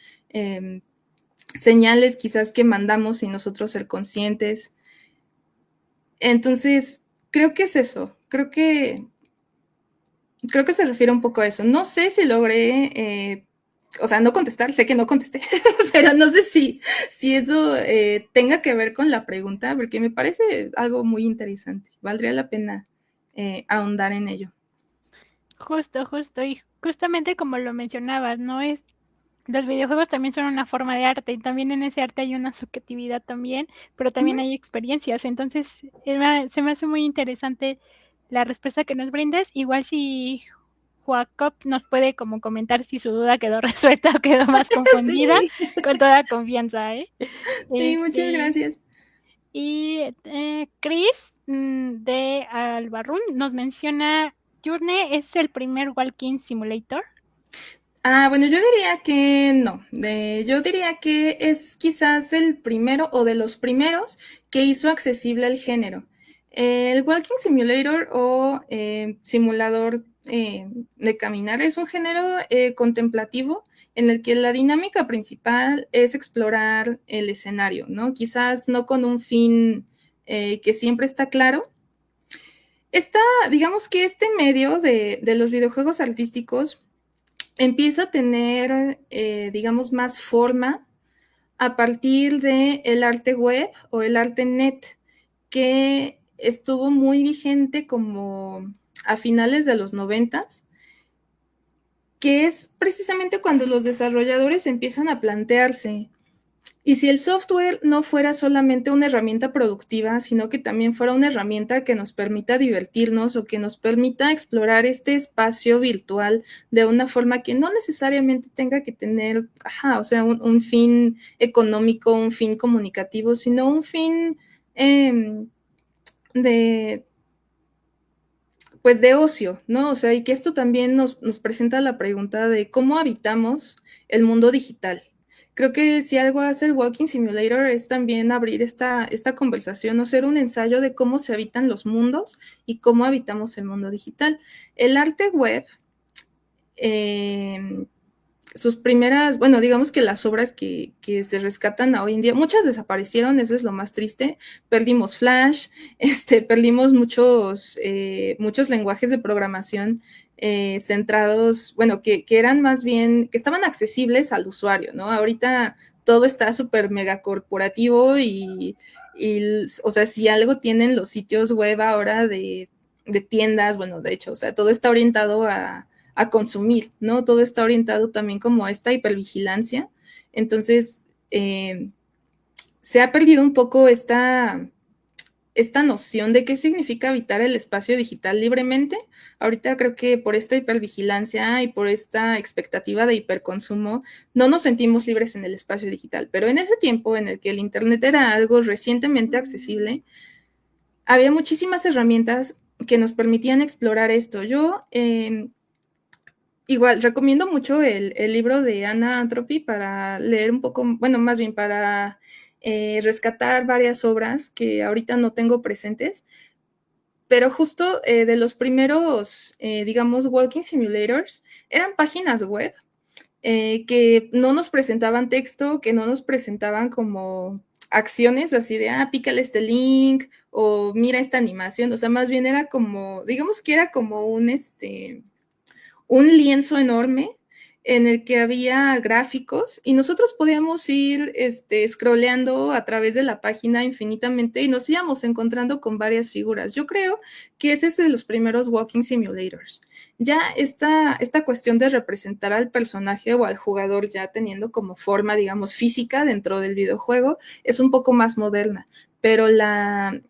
señales quizás que mandamos sin nosotros ser conscientes. Entonces, creo que es eso. Creo que se refiere un poco a eso. No sé si logré... o sea, no contestar, sé que no contesté, pero no sé si eso tenga que ver con la pregunta, porque me parece algo muy interesante. Valdría la pena ahondar en ello. Justo, y justamente como lo mencionabas, ¿no? Los videojuegos también son una forma de arte y también en ese arte hay una subjetividad también, pero también hay experiencias. Entonces, se me hace muy interesante la respuesta que nos brindes. Igual si Jacob nos puede como comentar si su duda quedó resuelta o quedó más confundida, sí. Con toda confianza, ¿eh? Sí, muchas gracias. Y Chris de Albarrún nos menciona, ¿Journey es el primer Walking Simulator? Bueno, yo diría que no. Yo diría que es quizás el primero o de los primeros que hizo accesible el género. El Walking Simulator o simulador de caminar es un género contemplativo en el que la dinámica principal es explorar el escenario, ¿no? Quizás no con un fin que siempre está claro. Digamos que este medio de los videojuegos artísticos empieza a tener, digamos, más forma a partir del arte web o el arte net, que estuvo muy vigente como a finales de los 90s, que es precisamente cuando los desarrolladores empiezan a plantearse, y si el software no fuera solamente una herramienta productiva, sino que también fuera una herramienta que nos permita divertirnos o que nos permita explorar este espacio virtual de una forma que no necesariamente tenga que tener, o sea, un fin económico, un fin comunicativo, sino un fin de ocio, ¿no? O sea, y que esto también nos presenta la pregunta de cómo habitamos el mundo digital. Creo que si algo hace el Walking Simulator es también abrir esta conversación, o ser un ensayo de cómo se habitan los mundos y cómo habitamos el mundo digital. El arte web, sus primeras, bueno, digamos que las obras que se rescatan hoy en día, muchas desaparecieron, eso es lo más triste. Perdimos Flash, perdimos muchos lenguajes de programación centrados, bueno, que eran más bien, que estaban accesibles al usuario, ¿no? Ahorita todo está súper mega corporativo y, o sea, si algo tienen los sitios web ahora de tiendas, bueno, de hecho, o sea, todo está orientado a consumir, ¿no? Todo está orientado también como a esta hipervigilancia. Entonces, se ha perdido un poco esta noción de qué significa habitar el espacio digital libremente. Ahorita creo que por esta hipervigilancia y por esta expectativa de hiperconsumo, no nos sentimos libres en el espacio digital. Pero en ese tiempo en el que el Internet era algo recientemente accesible, había muchísimas herramientas que nos permitían explorar esto. Yo, igual, recomiendo mucho el libro de Anna Antropy para leer un poco, bueno, más bien para rescatar varias obras que ahorita no tengo presentes, pero justo de los primeros, digamos, walking simulators, eran páginas web que no nos presentaban texto, que no nos presentaban como acciones así de, pícale este link o mira esta animación, o sea, más bien era como, digamos que era como un lienzo enorme en el que había gráficos y nosotros podíamos ir scrolleando a través de la página infinitamente y nos íbamos encontrando con varias figuras. Yo creo que ese es de los primeros walking simulators. Ya esta cuestión de representar al personaje o al jugador ya teniendo como forma, digamos, física dentro del videojuego es un poco más moderna, pero la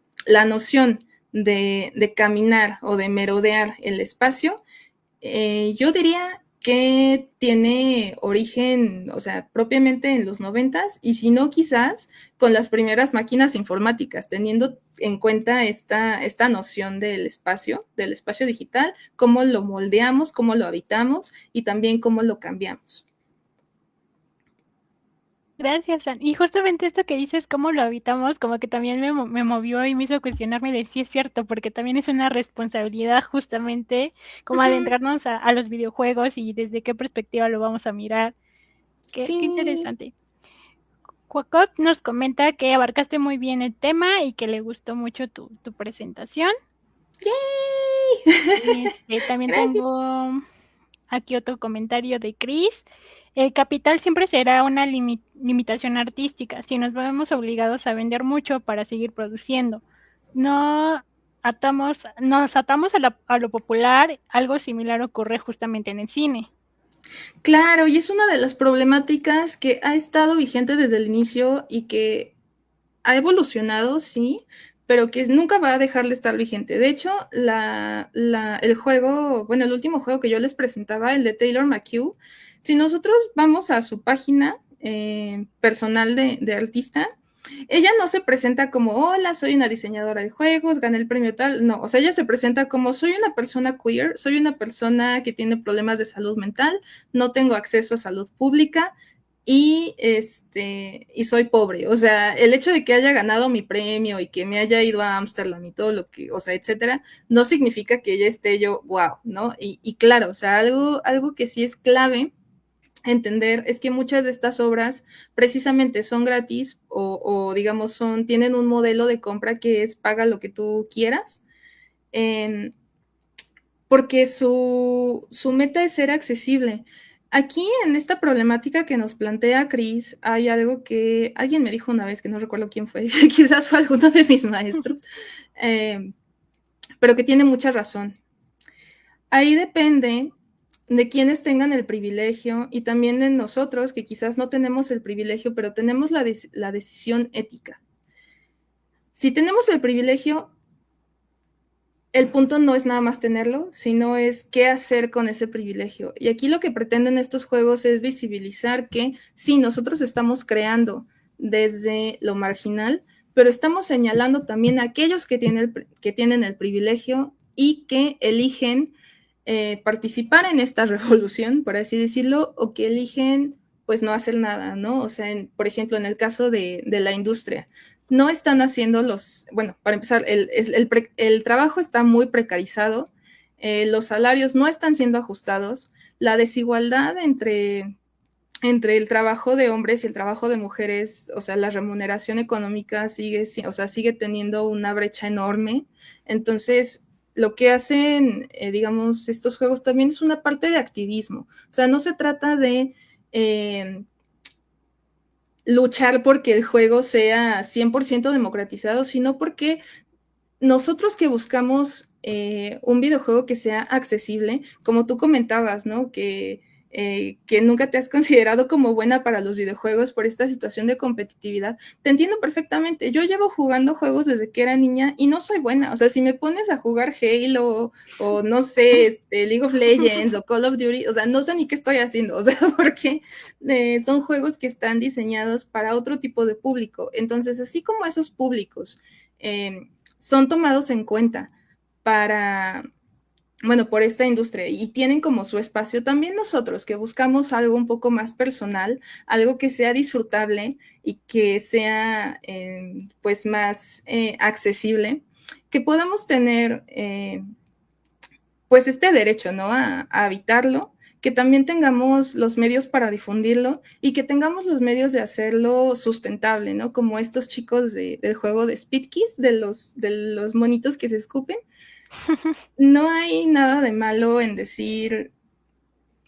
noción de caminar o de merodear el espacio, yo diría que tiene origen, o sea, propiamente en los 90s, y si no, quizás con las primeras máquinas informáticas, teniendo en cuenta esta noción del espacio digital, cómo lo moldeamos, cómo lo habitamos y también cómo lo cambiamos. Gracias, Ann. Y justamente esto que dices, cómo lo habitamos, como que también me movió y me hizo cuestionarme de si es cierto, porque también es una responsabilidad justamente como adentrarnos a los videojuegos y desde qué perspectiva lo vamos a mirar. Qué interesante. Cuacot nos comenta que abarcaste muy bien el tema y que le gustó mucho tu presentación. ¡Yay! También Gracias. tengo aquí otro comentario de Chris. El capital siempre será una limitación artística si nos vemos obligados a vender mucho para seguir produciendo. Nos atamos a lo popular. Algo similar ocurre justamente en el cine. Claro, y es una de las problemáticas que ha estado vigente desde el inicio y que ha evolucionado, sí, pero que nunca va a dejar de estar vigente. De hecho, el juego, bueno, el último juego que yo les presentaba, el de Taylor McHugh, si nosotros vamos a su página personal de artista, ella no se presenta como, hola, soy una diseñadora de juegos, gané el premio tal, no, o sea, ella se presenta como, soy una persona queer, soy una persona que tiene problemas de salud mental, no tengo acceso a salud pública, y soy pobre. O sea, el hecho de que haya ganado mi premio y que me haya ido a Ámsterdam y todo lo que, o sea, etcétera, no significa que ella esté yo, wow, ¿no? Y claro, o sea, algo que sí es clave entender es que muchas de estas obras precisamente son gratis o digamos tienen un modelo de compra que es paga lo que tú quieras, porque su meta es ser accesible. Aquí en esta problemática que nos plantea Chris, hay algo que alguien me dijo una vez, que no recuerdo quién fue, quizás fue alguno de mis maestros, pero que tiene mucha razón. Ahí depende de quienes tengan el privilegio y también de nosotros, que quizás no tenemos el privilegio, pero tenemos la decisión ética. Si tenemos el privilegio, el punto no es nada más tenerlo, sino es qué hacer con ese privilegio. Y aquí lo que pretenden estos juegos es visibilizar que sí, nosotros estamos creando desde lo marginal, pero estamos señalando también a aquellos que tienen el privilegio y que eligen participar en esta revolución, por así decirlo, o que eligen pues no hacer nada, ¿no? O sea, por ejemplo, en el caso de la industria, no están haciendo bueno, para empezar, el trabajo está muy precarizado, los salarios no están siendo ajustados, la desigualdad entre el trabajo de hombres y el trabajo de mujeres, o sea, la remuneración económica sigue teniendo una brecha enorme. Entonces, lo que hacen, digamos, estos juegos también es una parte de activismo. O sea, no se trata de luchar porque el juego sea 100% democratizado, sino porque nosotros que buscamos un videojuego que sea accesible, como tú comentabas, ¿no? Que nunca te has considerado como buena para los videojuegos por esta situación de competitividad. Te entiendo perfectamente. Yo llevo jugando juegos desde que era niña y no soy buena. O sea, si me pones a jugar Halo o no sé, League of Legends o Call of Duty, o sea, no sé ni qué estoy haciendo. O sea, porque son juegos que están diseñados para otro tipo de público. Entonces, así como esos públicos son tomados en cuenta por esta industria y tienen como su espacio, también nosotros que buscamos algo un poco más personal, algo que sea disfrutable y que sea pues más accesible, que podamos tener pues este derecho, ¿no? A habitarlo, que también tengamos los medios para difundirlo y que tengamos los medios de hacerlo sustentable, ¿no? Como estos chicos del juego de Speed Kiss, de los monitos que se escupen. No hay nada de malo en decir,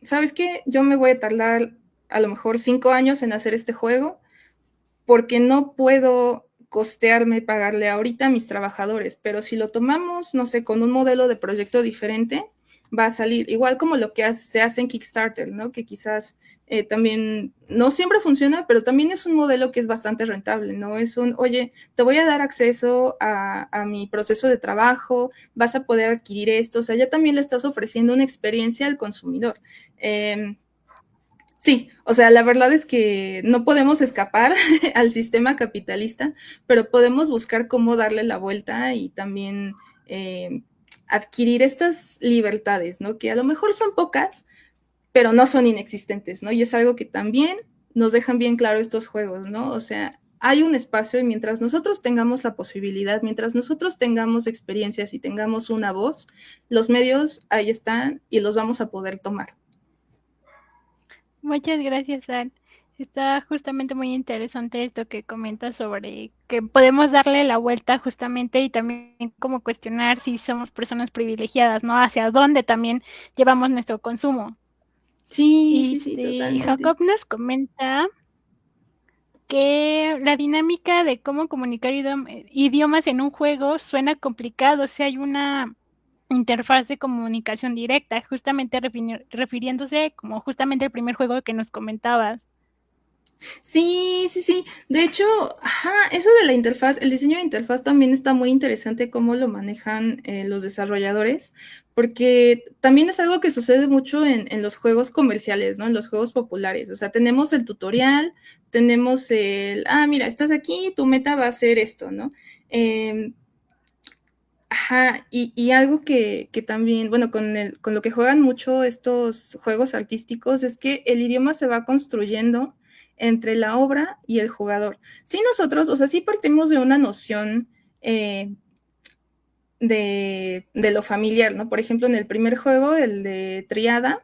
¿sabes qué? Yo me voy a tardar a lo mejor 5 años en hacer este juego porque no puedo costearme pagarle ahorita a mis trabajadores, pero si lo tomamos, no sé, con un modelo de proyecto diferente, va a salir igual como lo que se hace en Kickstarter, ¿no? Que quizás también no siempre funciona, pero también es un modelo que es bastante rentable, ¿no? Es oye, te voy a dar acceso a mi proceso de trabajo, vas a poder adquirir esto, o sea, ya también le estás ofreciendo una experiencia al consumidor. Sí, o sea, la verdad es que no podemos escapar al sistema capitalista, pero podemos buscar cómo darle la vuelta y también adquirir estas libertades, ¿no? Que a lo mejor son pocas, pero no son inexistentes, ¿no? Y es algo que también nos dejan bien claro estos juegos, ¿no? O sea, hay un espacio y mientras nosotros tengamos la posibilidad, mientras nosotros tengamos experiencias y tengamos una voz, los medios ahí están y los vamos a poder tomar. Muchas gracias, Ann. Está justamente muy interesante esto que comentas sobre que podemos darle la vuelta justamente y también como cuestionar si somos personas privilegiadas, ¿no? Hacia dónde también llevamos nuestro consumo. Sí, totalmente. Jacob nos comenta que la dinámica de cómo comunicar idiomas en un juego suena complicado, o sea, hay una interfaz de comunicación directa, justamente refiriéndose como justamente el primer juego que nos comentabas. Sí. De hecho, eso de la interfaz, el diseño de interfaz también está muy interesante cómo lo manejan los desarrolladores, porque también es algo que sucede mucho en los juegos comerciales, ¿no? En los juegos populares. O sea, tenemos el tutorial, tenemos mira, estás aquí, tu meta va a ser esto, ¿no? Y algo que también, bueno, con lo que juegan mucho estos juegos artísticos es que el idioma se va construyendo entre la obra y el jugador. Sí, nosotros, o sea, sí partimos de una noción de lo familiar, ¿no? Por ejemplo, en el primer juego, el de Triada,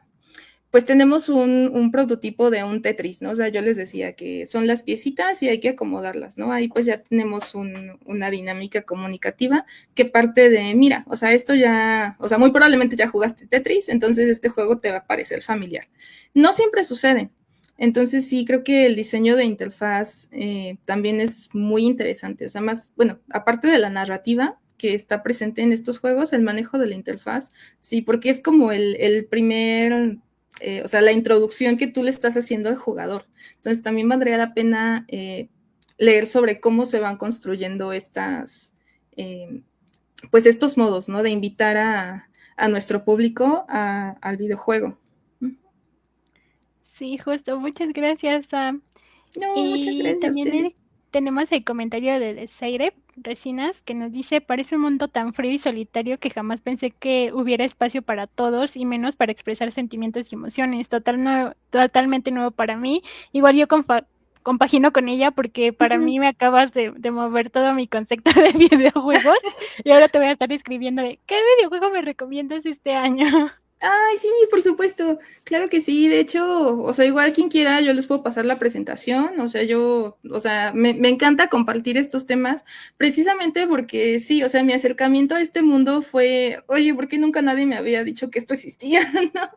pues tenemos un prototipo de un Tetris, ¿no? O sea, yo les decía que son las piecitas y hay que acomodarlas, ¿no? Ahí pues ya tenemos una dinámica comunicativa que parte de, mira, o sea, esto ya, o sea, muy probablemente ya jugaste Tetris, entonces este juego te va a parecer familiar. No siempre sucede. Entonces sí, creo que el diseño de interfaz también es muy interesante. O sea, bueno, aparte de la narrativa que está presente en estos juegos, el manejo de la interfaz, sí, porque es como el primer, o sea, la introducción que tú le estás haciendo al jugador. Entonces también valdría la pena leer sobre cómo se van construyendo pues estos modos, ¿no? De invitar a nuestro público al videojuego. Sí, justo, muchas gracias, Sam. Muchas gracias también tenemos el comentario de Zaire Resinas que nos dice, parece un mundo tan frío y solitario que jamás pensé que hubiera espacio para todos y menos para expresar sentimientos y emociones. Totalmente nuevo para mí. Igual yo compagino con ella porque para mí me acabas de mover todo mi concepto de videojuegos y ahora te voy a estar escribiendo de ¿qué videojuego me recomiendas este año? Ay, sí, por supuesto, claro que sí, de hecho, o sea, igual quien quiera, yo les puedo pasar la presentación, o sea, me encanta compartir estos temas, precisamente porque sí, o sea, mi acercamiento a este mundo fue, oye, ¿por qué nunca nadie me había dicho que esto existía, ¿no?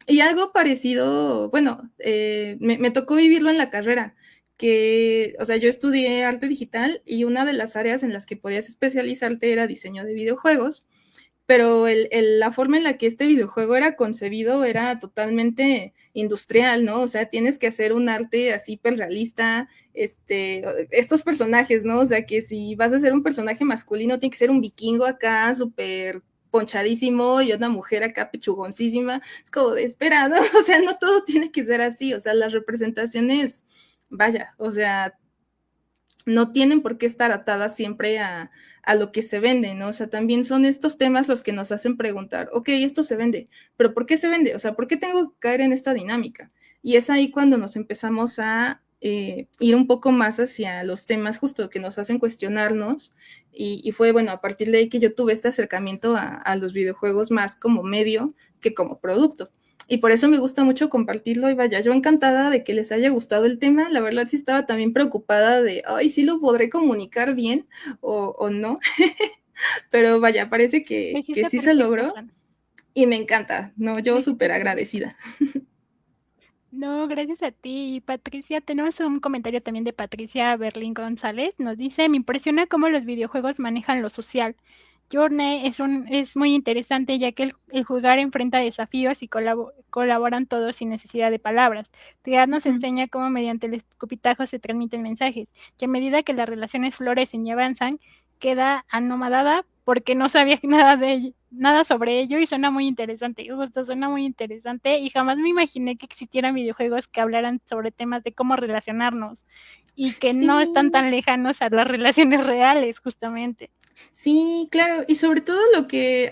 Y algo parecido, bueno, me tocó vivirlo en la carrera, que, o sea, yo estudié arte digital y una de las áreas en las que podías especializarte era diseño de videojuegos, pero la forma en la que este videojuego era concebido era totalmente industrial, ¿no? O sea, tienes que hacer un arte así hiperrealista, estos personajes, ¿no? O sea, que si vas a hacer un personaje masculino, tiene que ser un vikingo acá, súper ponchadísimo, y una mujer acá pechugoncísima, es como de espera, ¿no? O sea, no todo tiene que ser así, o sea, las representaciones, vaya, o sea, no tienen por qué estar atadas siempre a lo que se vende, ¿no? O sea, también son estos temas los que nos hacen preguntar, ok, esto se vende, pero ¿por qué se vende? O sea, ¿por qué tengo que caer en esta dinámica? Y es ahí cuando nos empezamos a ir un poco más hacia los temas justo que nos hacen cuestionarnos y fue, bueno, a partir de ahí que yo tuve este acercamiento a los videojuegos más como medio que como producto. Y por eso me gusta mucho compartirlo y vaya, yo encantada de que les haya gustado el tema. La verdad sí estaba también preocupada de, ay, ¿sí lo podré comunicar bien o no? Pero vaya, parece que sí se logró y me encanta, ¿no? Yo súper agradecida. No, gracias a ti, Patricia. Tenemos un comentario también de Patricia Berlín González. Nos dice, me impresiona cómo los videojuegos manejan lo social. Journey es muy interesante ya que el jugar enfrenta desafíos y colaboran todos sin necesidad de palabras. Triad nos enseña cómo mediante el escupitajo se transmiten mensajes, y a medida que las relaciones florecen y avanzan, queda anonadada porque no sabía nada sobre ello y suena muy interesante. Justo suena muy interesante y jamás me imaginé que existieran videojuegos que hablaran sobre temas de cómo relacionarnos y que no están tan lejanos a las relaciones reales, justamente. Sí, claro, y sobre todo lo que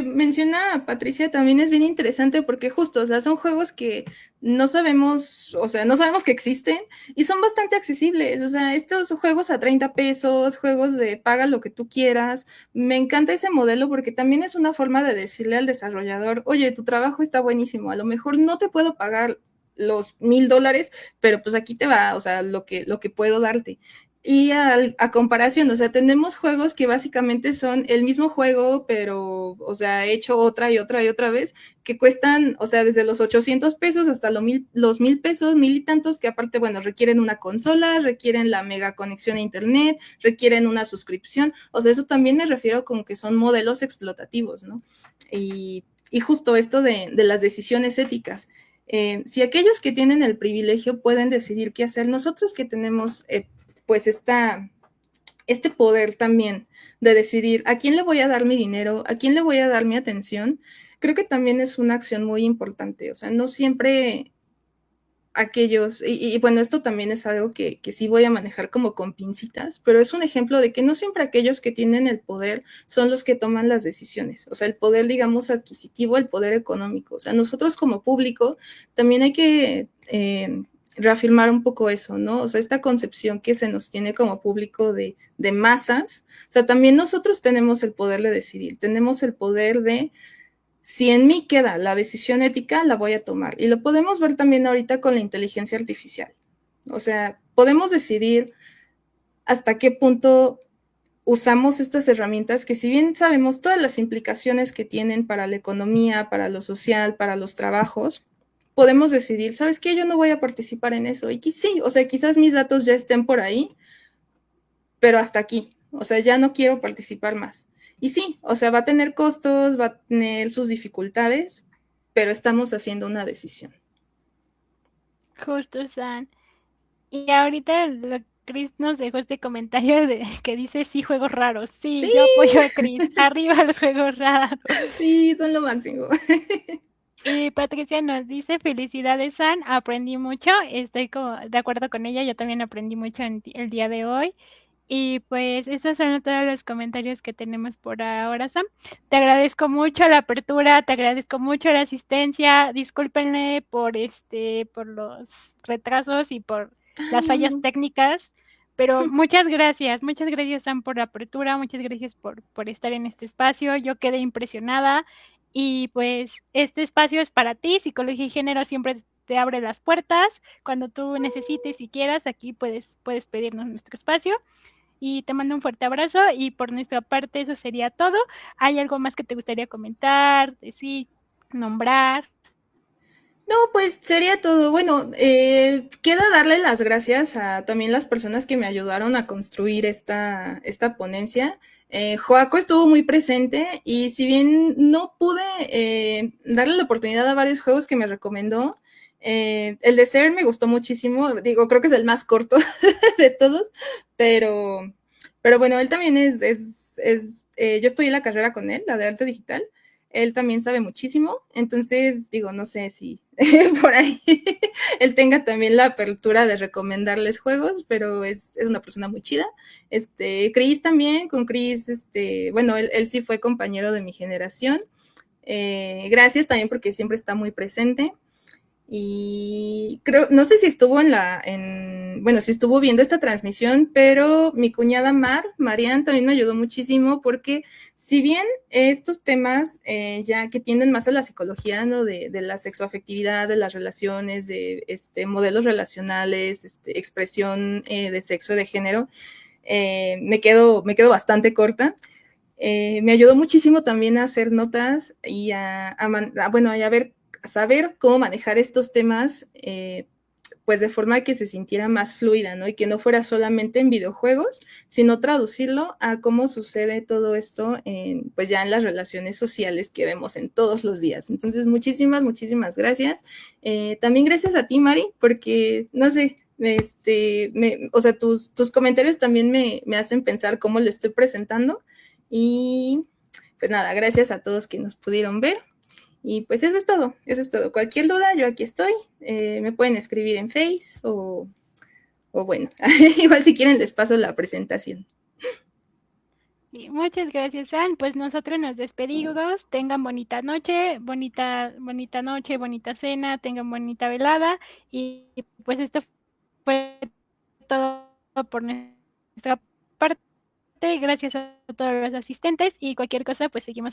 menciona Patricia también es bien interesante porque justo, o sea, son juegos que no sabemos, o sea, no sabemos que existen y son bastante accesibles, o sea, estos juegos a 30 pesos, juegos de paga lo que tú quieras, me encanta ese modelo porque también es una forma de decirle al desarrollador, oye, tu trabajo está buenísimo, a lo mejor no te puedo pagar los $1,000, pero pues aquí te va, o sea, lo que puedo darte. Y a comparación, o sea, tenemos juegos que básicamente son el mismo juego, pero, o sea, hecho otra y otra y otra vez, que cuestan, o sea, desde los 800 pesos hasta los 1,000 pesos, 1,000 y tantos, que aparte, bueno, requieren una consola, requieren la mega conexión a internet, requieren una suscripción, o sea, eso también me refiero con que son modelos explotativos, ¿no? Y justo esto de las decisiones éticas. Si aquellos que tienen el privilegio pueden decidir qué hacer, nosotros que tenemos pues este poder también de decidir a quién le voy a dar mi dinero, a quién le voy a dar mi atención, creo que también es una acción muy importante. O sea, no siempre aquellos, y bueno, esto también es algo que sí voy a manejar como con pincitas, pero es un ejemplo de que no siempre aquellos que tienen el poder son los que toman las decisiones. O sea, el poder, digamos, adquisitivo, el poder económico. O sea, nosotros como público también hay que reafirmar un poco eso, ¿no? O sea, esta concepción que se nos tiene como público de masas, o sea, también nosotros tenemos el poder de decidir, tenemos el poder de, si en mí queda la decisión ética, la voy a tomar. Y lo podemos ver también ahorita con la inteligencia artificial. O sea, podemos decidir hasta qué punto usamos estas herramientas que, si bien sabemos todas las implicaciones que tienen para la economía, para lo social, para los trabajos, podemos decidir, ¿sabes qué? Yo no voy a participar en eso. Y sí, o sea, quizás mis datos ya estén por ahí, pero hasta aquí. O sea, ya no quiero participar más. Y sí, o sea, va a tener costos, va a tener sus dificultades, pero estamos haciendo una decisión. Justo, San. Y ahorita Chris nos dejó este comentario que dice sí, juegos raros. Sí, yo apoyo a Chris. Arriba los juegos raros. Sí, son lo máximo. Y Patricia nos dice, felicidades, San, aprendí mucho, estoy como de acuerdo con ella, yo también aprendí mucho el día de hoy. Y pues estos son todos los comentarios que tenemos por ahora, Sam. Te agradezco mucho la apertura, te agradezco mucho la asistencia, discúlpenle por los retrasos y por las fallas técnicas, pero muchas gracias, Sam, por la apertura, muchas gracias por estar en este espacio, yo quedé impresionada. Y pues este espacio es para ti, Psicología y Género siempre te abre las puertas, cuando tú necesites y quieras, aquí puedes pedirnos nuestro espacio. Y te mando un fuerte abrazo y por nuestra parte eso sería todo. ¿Hay algo más que te gustaría comentar, decir, nombrar? No, pues sería todo. Bueno, queda darle las gracias a también las personas que me ayudaron a construir esta ponencia. Joaco estuvo muy presente y si bien no pude darle la oportunidad a varios juegos que me recomendó, el de CERN me gustó muchísimo. Digo, creo que es el más corto de todos, pero bueno, él también yo estoy en la carrera con él, la de arte digital. Él también sabe muchísimo, entonces digo, no sé si por ahí él tenga también la apertura de recomendarles juegos, pero es una persona muy chida. Chris también, con Chris, bueno, él sí fue compañero de mi generación. Gracias también porque siempre está muy presente. Y creo, no sé si estuvo si estuvo viendo esta transmisión, pero mi cuñada Marian también me ayudó muchísimo porque si bien estos temas ya que tienden más a la psicología, ¿no? De la sexoafectividad, de las relaciones, de modelos relacionales, expresión de sexo, de género, me quedo bastante corta. Me ayudó muchísimo también a hacer notas y a saber cómo manejar estos temas, pues de forma que se sintiera más fluida, ¿no? Y que no fuera solamente en videojuegos, sino traducirlo a cómo sucede todo esto pues ya en las relaciones sociales que vemos en todos los días. Entonces, muchísimas gracias. También gracias a ti, Mari, porque, no sé, o sea, tus comentarios también me hacen pensar cómo lo estoy presentando. Y pues nada, gracias a todos que nos pudieron ver. Y pues eso es todo. Cualquier duda, yo aquí estoy. Me pueden escribir en Face o bueno, igual si quieren les paso la presentación. Sí, muchas gracias, Ann. Pues nosotros nos despedimos. Tengan bonita noche, bonita noche, bonita cena, tengan bonita velada. Y pues esto fue todo por nuestra parte. Gracias a todos los asistentes y cualquier cosa, pues seguimos